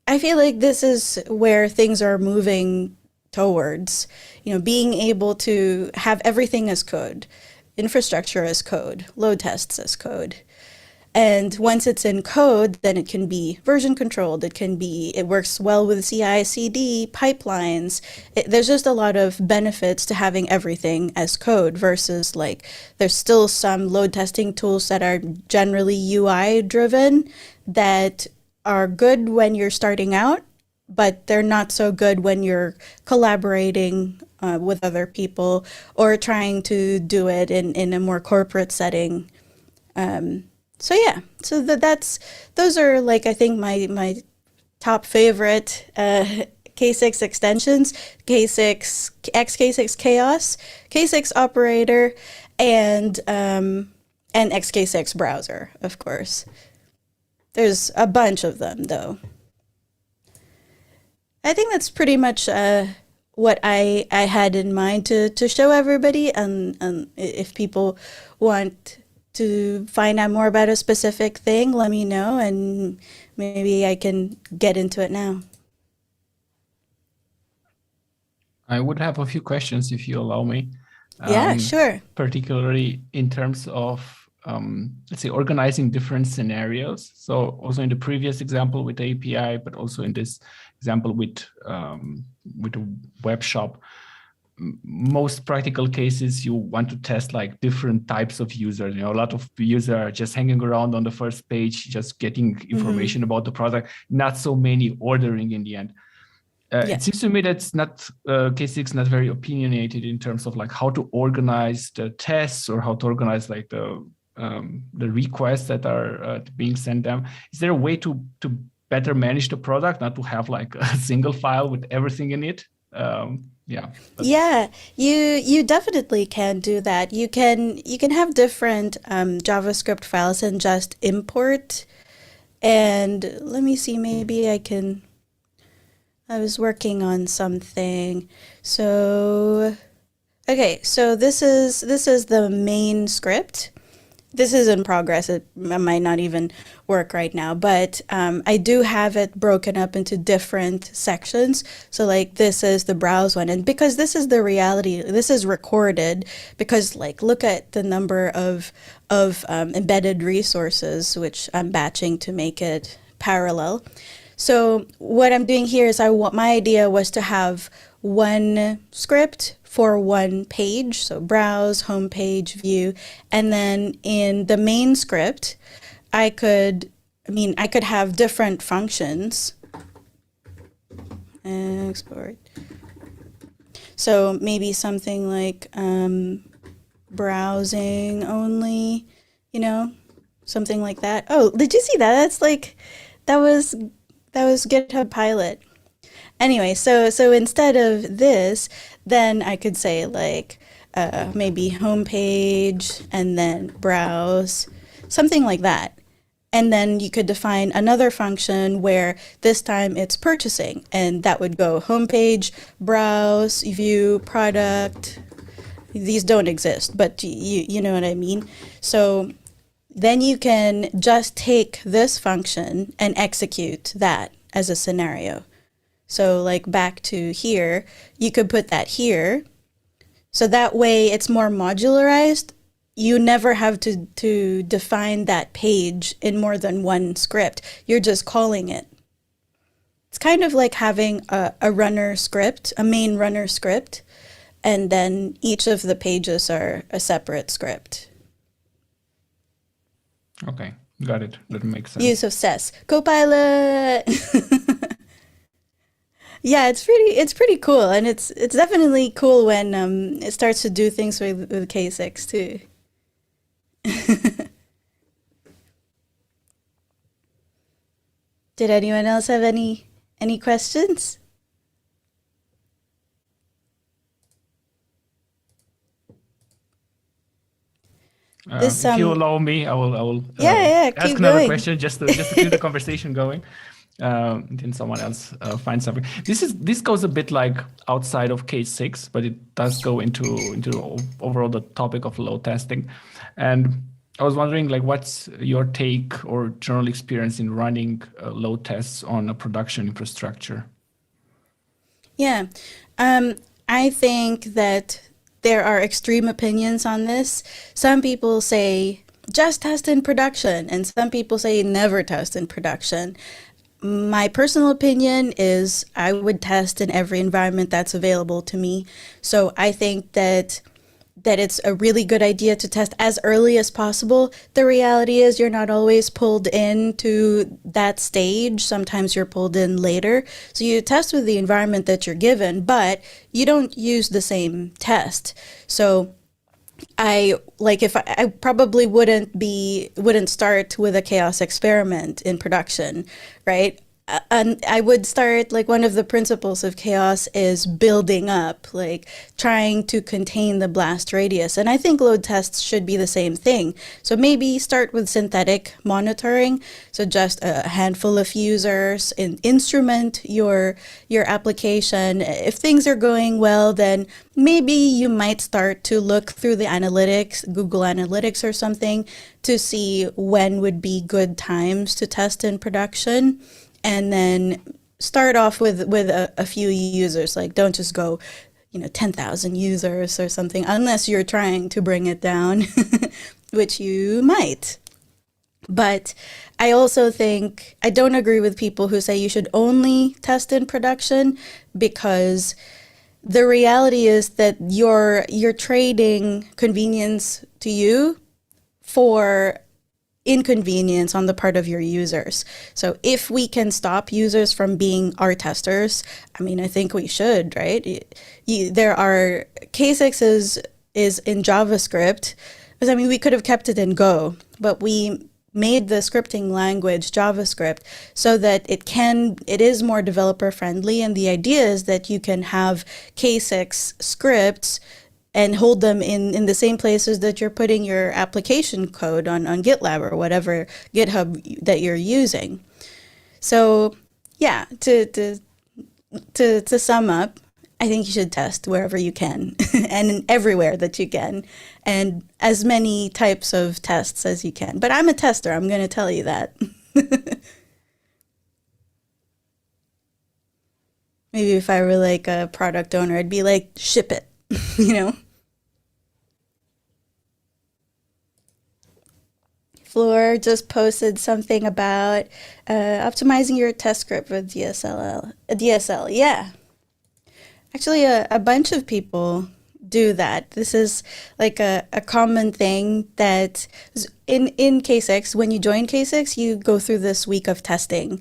I feel like this is where things are moving towards, being able to have everything as code, infrastructure as code, load tests as code. And once it's in code, then it can be version controlled. It works well with CI/CD pipelines. There's just a lot of benefits to having everything as code versus there's still some load testing tools that are generally UI driven that are good when you're starting out, but they're not so good when you're collaborating with other people or trying to do it in a more corporate setting. So yeah, so those are I think my top favorite K6 extensions: K6 XK6 Chaos, K6 Operator, and XK6 Browser, of course. There's a bunch of them though. I think that's pretty much what I had in mind to show everybody, and if people want to find out more about a specific thing, let me know, and maybe I can get into it now. I would have a few questions if you allow me. Yeah, sure. Particularly in terms of, let's say, organizing different scenarios. So also in the previous example with the API, but also in this example with a web shop, most practical cases, you want to test like different types of users. A lot of users are just hanging around on the first page, just getting information about the product, not so many ordering in the end. It seems to me that's not K6 not very opinionated in terms of like how to organize the tests or how to organize like the requests that are being sent them. Is there a way to better manage the product, not to have like a single file with everything in it? Yeah, you definitely can do that. You can have different JavaScript files and just import. And let me see, maybe I was working on something. So okay, so this is the main script. This is in progress. It might not even work right now, but I do have it broken up into different sections. So like this is the browse one. And because this is the reality, this is recorded because like look at the number of embedded resources, which I'm batching to make it parallel. So what I'm doing here is my idea was to have one script for one page, so browse, home page, view, and then in the main script, I could have different functions. Export. So maybe something like browsing only, something like that. Oh, did you see that? That's like, that was GitHub Pilot. Anyway, so instead of this, then I could say like maybe homepage and then browse, something like that. And then you could define another function where this time it's purchasing, and that would go homepage, browse, view, product. These don't exist, but you know what I mean? So then you can just take this function and execute that as a scenario. So like back to here, you could put that here. So that way it's more modularized. You never have to define that page in more than one script. You're just calling it. It's kind of like having a runner script, a main runner script, and then each of the pages are a separate script. Okay, got it. That makes sense. Use of SES. Copilot! Yeah, it's pretty cool, and it's definitely cool when it starts to do things with K6 too. Did anyone else have any questions? If you allow me, I will ask another question just to keep the conversation going. Then someone else finds something. This goes a bit like outside of case 6, but it does go into overall the topic of load testing. And I was wondering, like, what's your take or general experience in running load tests on a production infrastructure? Yeah, I think that there are extreme opinions on this. Some people say just test in production, and some people say never test in production. My personal opinion is I would test in every environment that's available to me. So I think that it's a really good idea to test as early as possible. The reality is you're not always pulled into that stage. Sometimes you're pulled in later. So you test with the environment that you're given, but you don't use the same test. So I probably wouldn't start with a chaos experiment in production, right? And I would start, like, one of the principles of chaos is building up, like trying to contain the blast radius. And I think load tests should be the same thing. So maybe start with synthetic monitoring. So just a handful of users, instrument your application. If things are going well, then maybe you might start to look through the analytics, Google Analytics or something, to see when would be good times to test in production. And then start off with a few users. Like, don't just go, 10,000 users or something, unless you're trying to bring it down, which you might. But I also think, I don't agree with people who say you should only test in production, because the reality is that you're trading convenience to you for inconvenience on the part of your users. So if we can stop users from being our testers, I mean, I think we should, right? There are K6 is in JavaScript, because I mean, we could have kept it in Go, but we made the scripting language JavaScript so that it is more developer friendly. And the idea is that you can have K6 scripts and hold them in the same places that you're putting your application code on GitLab or whatever GitHub that you're using. So yeah, to sum up, I think you should test wherever you can and everywhere that you can, and as many types of tests as you can. But I'm a tester, I'm going to tell you that. Maybe if I were like a product owner, I'd be like, ship it, you know? Floor just posted something about optimizing your test script with DSL. Yeah. Actually, a bunch of people do that. This is like a common thing that in K6, when you join K6, you go through this week of testing.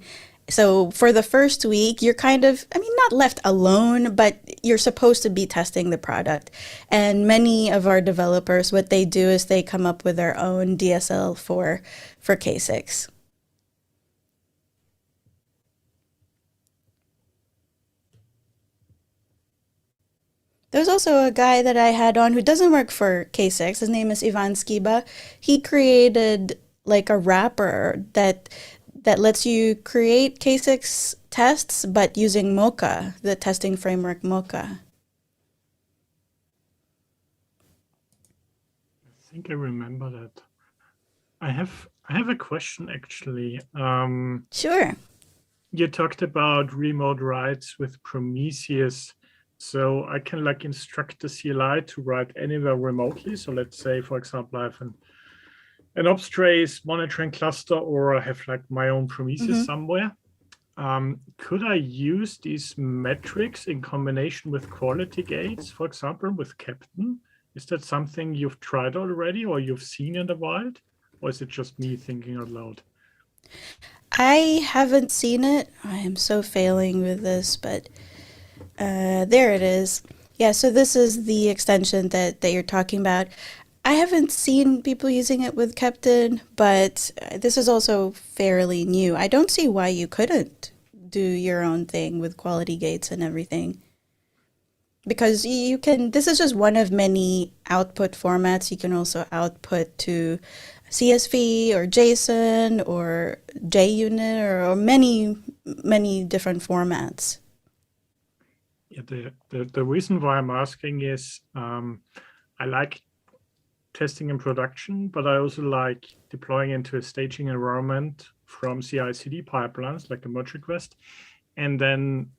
So for the first week, you're kind of, I mean, not left alone, but you're supposed to be testing the product. And many of our developers, what they do is they come up with their own DSL for K6. There's also a guy that I had on who doesn't work for K6. His name is Ivan Skiba. He created like a wrapper that lets you create K6 tests, but using Mocha, the testing framework Mocha. I think I remember that. I have a question actually. Sure. You talked about remote writes with Prometheus. So I can like instruct the CLI to write anywhere remotely. So let's say, for example, I have an Obstrace monitoring cluster, or I have like my own Prometheus somewhere. Could I use these metrics in combination with quality gates, for example, with Captain? Is that something you've tried already or you've seen in the wild? Or is it just me thinking out loud? I haven't seen it. I am so failing with this, but there it is. Yeah, so this is the extension that you're talking about. I haven't seen people using it with Captain, but this is also fairly new. I don't see why you couldn't do your own thing with quality gates and everything. Because you can, this is just one of many output formats. You can also output to CSV or JSON or JUnit or many, many different formats. Yeah, the reason why I'm asking is I like testing in production, but I also like deploying into a staging environment from CI/CD pipelines, like a merge request. And then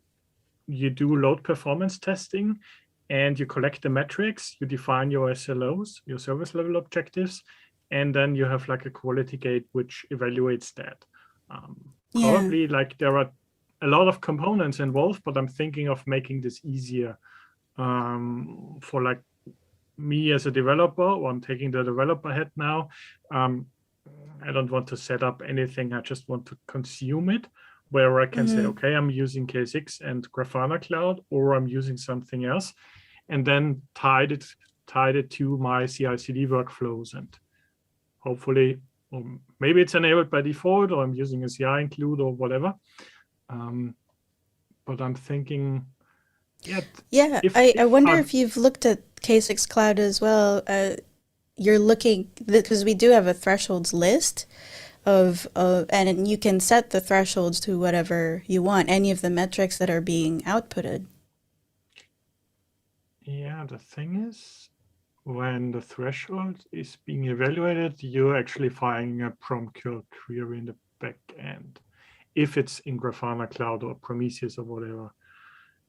you do load performance testing and you collect the metrics, you define your SLOs, your service level objectives, and then you have like a quality gate which evaluates that. Probably like there are a lot of components involved, but I'm thinking of making this easier for like me as a developer, or I'm taking the developer hat now. I don't want to set up anything. I just want to consume it, where I can say, okay, I'm using K6 and Grafana Cloud, or I'm using something else, and then tied it to my CI/CD workflows, and hopefully, or maybe it's enabled by default, or I'm using a CI include or whatever. But I'm thinking, yeah. I wonder if you've looked at K6 Cloud as well. You're looking, because we do have a thresholds list and you can set the thresholds to whatever you want, any of the metrics that are being outputted. Yeah, the thing is, when the threshold is being evaluated, you're actually firing a Prometheus query in the back end, if it's in Grafana Cloud or Prometheus or whatever.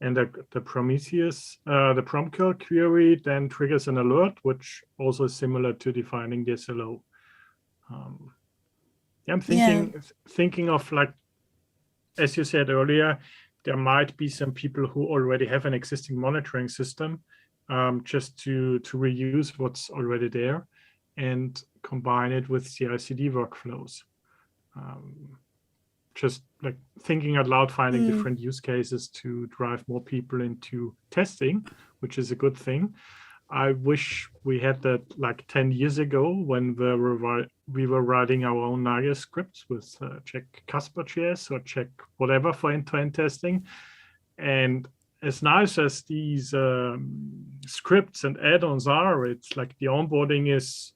And the Prometheus, the Prometheus query then triggers an alert, which also is similar to defining the SLO. I'm thinking of, like, as you said earlier, there might be some people who already have an existing monitoring system, just to reuse what's already there and combine it with CI/CD workflows. Just like thinking out loud, finding different use cases to drive more people into testing, which is a good thing. I wish we had that like 10 years ago when we were writing our own Nagios scripts with check Casper.js or check whatever for end-to-end testing. And as nice as these scripts and add-ons are, it's like the onboarding is,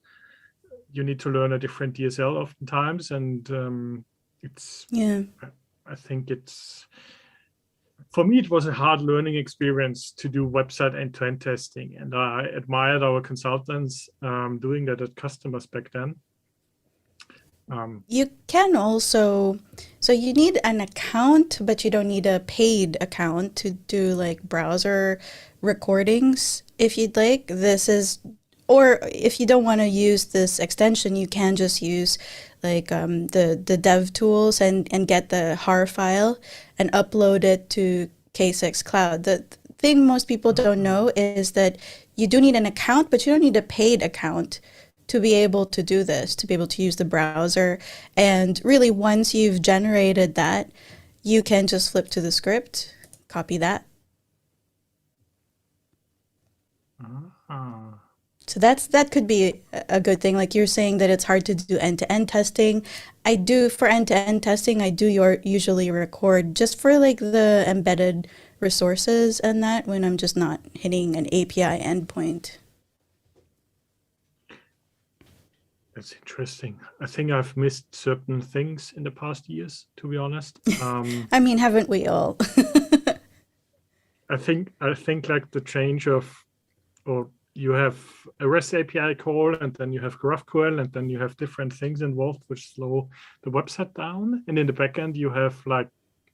you need to learn a different DSL oftentimes. And it's, I think it's, for me, it was a hard learning experience to do website end-to-end testing. And I admired our consultants doing that at customers back then. You can also, so you need an account, but you don't need a paid account to do like browser recordings if you'd like. This is, or if you don't want to use this extension, you can just use like the dev tools and get the HAR file and upload it to K6 Cloud. The thing most people don't know is that you do need an account, but you don't need a paid account to be able to do this, to be able to use the browser. And really, once you've generated that, you can just flip to the script, copy that. So that could be a good thing. Like you're saying that it's hard to do end-to-end testing. For end-to-end testing, I do usually record just for like the embedded resources and that when I'm just not hitting an API endpoint. That's interesting. I think I've missed certain things in the past years, to be honest. I mean, haven't we all? I think like the change of, or you have a REST API call, and then you have GraphQL, and then you have different things involved which slow the website down. And in the backend, you have like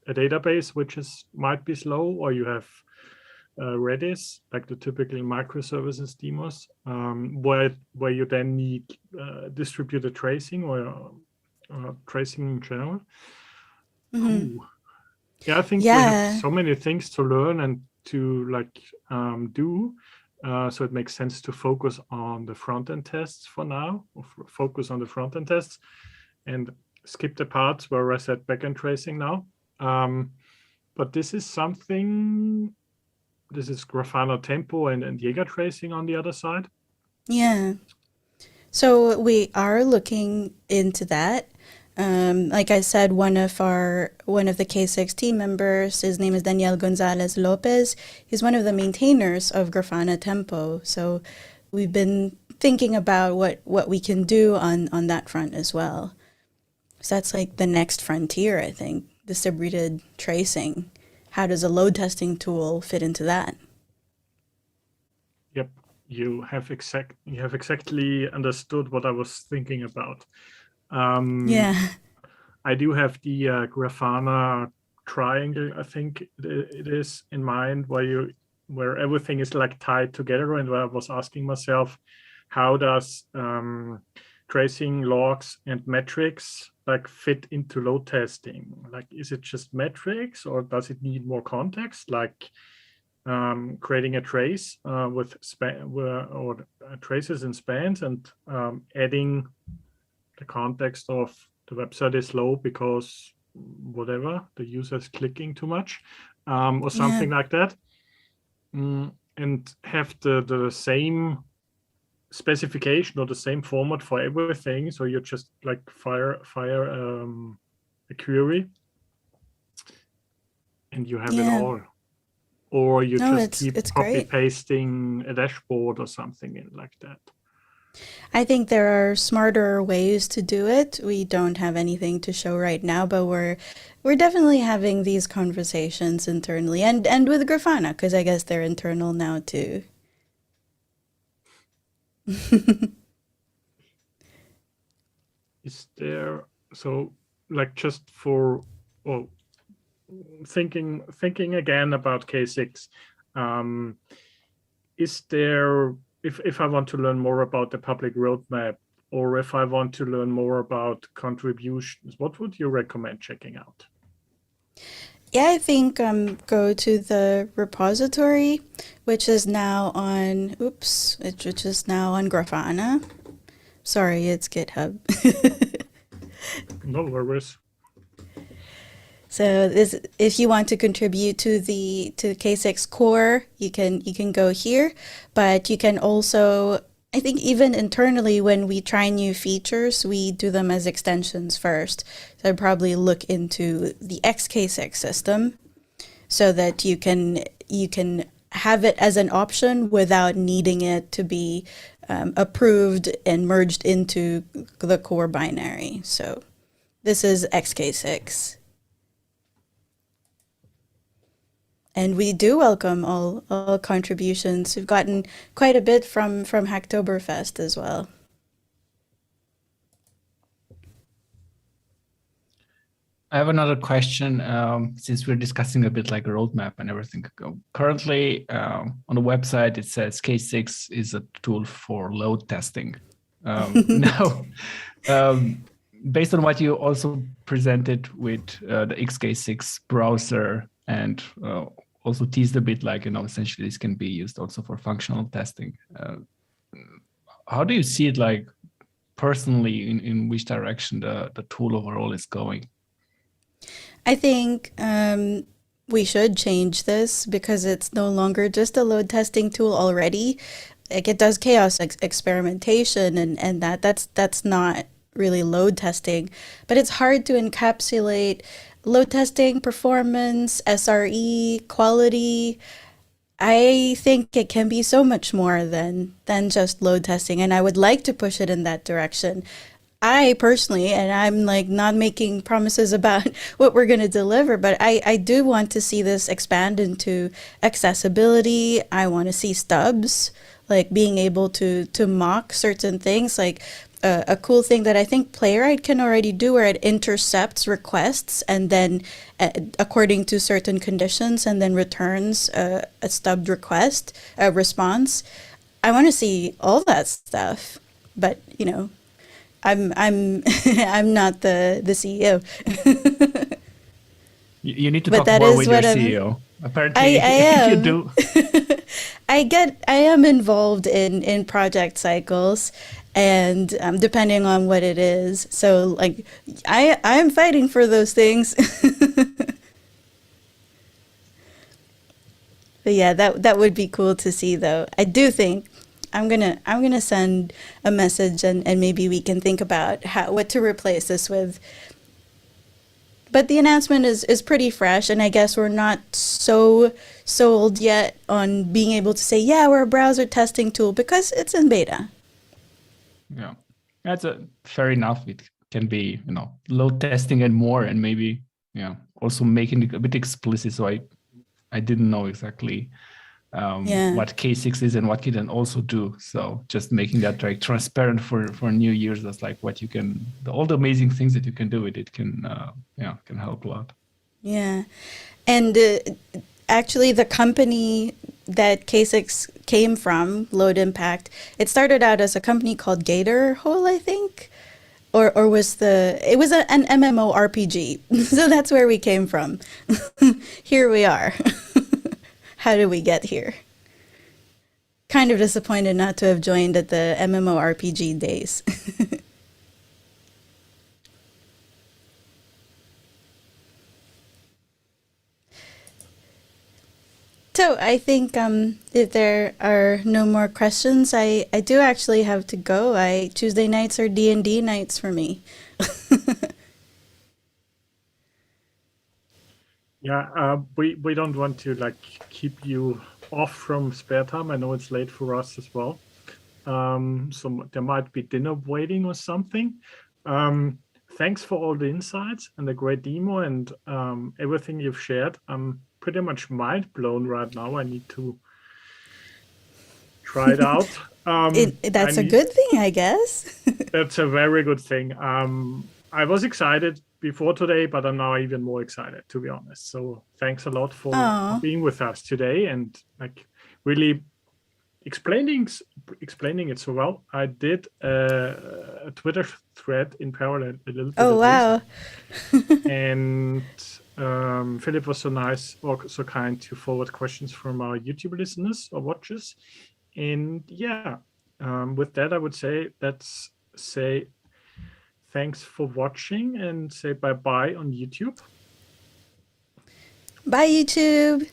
a database which might be slow, or you have Redis, like the typical microservices demos, where you then need distributed tracing or tracing in general. Yeah, I think we have so many things to learn and to like do. So it makes sense to focus on the front-end tests for now, or focus on the front-end tests and skip the parts where I said backend tracing now. But this is something, this is Grafana Tempo and Jaeger tracing on the other side. Yeah. So we are looking into that. Like I said, one of the K6 team members, his name is Daniel Gonzalez Lopez. He's one of the maintainers of Grafana Tempo. So we've been thinking about what we can do on that front as well. So that's like the next frontier, I think, distributed tracing. How does a load testing tool fit into that? Yep, you have exactly understood what I was thinking about. Yeah. I do have the Grafana triangle, I think it is, in mind, where everything is like tied together, and where I was asking myself, how does tracing logs and metrics like fit into load testing? Like, is it just metrics, or does it need more context, like creating a trace with traces and spans, and adding the context of the website is slow because whatever, the user is clicking too much, or something like that, and have the same specification or the same format for everything. So you just like fire a query and you have it all, or you just keep copy pasting a dashboard or something in like that. I think there are smarter ways to do it. We don't have anything to show right now, but we're definitely having these conversations internally and with Grafana, because I guess they're internal now too. Is there, so like just for thinking again about K6, is there, if I want to learn more about the public roadmap, or if I want to learn more about contributions, what would you recommend checking out? Yeah, I think go to the repository, which is now on, which is now on Grafana. Sorry, it's GitHub. No worries. So this, if you want to contribute to the K6 core, you can go here, but you can also, I think even internally when we try new features, we do them as extensions first. So I'd probably look into the XK6 system so that you can have it as an option without needing it to be approved and merged into the core binary. So this is XK6. And we do welcome all contributions. We've gotten quite a bit from Hacktoberfest as well. I have another question, since we're discussing a bit like a roadmap and everything. Currently, on the website, it says K6 is a tool for load testing. Now, based on what you also presented with the XK6 browser and also teased a bit like, essentially this can be used also for functional testing. How do you see it, like personally, in which direction the tool overall is going? I think we should change this because it's no longer just a load testing tool already. Like it does chaos experimentation and that's not really load testing, but it's hard to encapsulate load testing, performance, SRE, quality. I think it can be so much more than just load testing, and I would like to push it in that direction. I personally, and I'm like not making promises about what we're going to deliver, but I do want to see this expand into accessibility. I want to see stubs, like being able to mock certain things, like a cool thing that I think Playwright can already do where it intercepts requests and then according to certain conditions and then returns a stubbed request, a response. I want to see all that stuff, but I'm I'm not the CEO. You need to talk more with your CEO. Apparently, I am. You do. I am involved in project cycles, and depending on what it is. So like I'm fighting for those things. But yeah, that would be cool to see though. I do think I'm gonna send a message and maybe we can think about what to replace this with. But the announcement is pretty fresh, and I guess we're not so sold yet on being able to say, yeah, we're a browser testing tool because it's in beta. Yeah, that's fair enough. It can be, load testing and more, and maybe, also making it a bit explicit. So I didn't know exactly what K6 is and what it can also do. So just making that like transparent for new users, that's like what you can, all the amazing things that you can do with it can help a lot. Yeah, and actually the company that K6 came from, Load Impact, it started out as a company called Gatorhole, I think, or it was an MMORPG. So that's where we came from. Here we are. How did we get here? Kind of disappointed not to have joined at the MMORPG days. So I think if there are no more questions, I do actually have to go. Tuesday nights are D&D nights for me. Yeah, we don't want to like keep you off from spare time. I know it's late for us as well. So there might be dinner waiting or something. Thanks for all the insights and the great demo and everything you've shared. I'm pretty much mind blown right now. I need to try it out. That's a good thing, I guess. That's a very good thing. I was excited before today, but I'm now even more excited, to be honest. So thanks a lot for being with us today and like really explaining it so well. I did a Twitter thread in parallel a little bit. Oh, wow. And Philip was so nice or so kind to forward questions from our YouTube listeners or watchers. And yeah, with that, I would say, let's say thanks for watching and say bye-bye on YouTube. Bye, YouTube.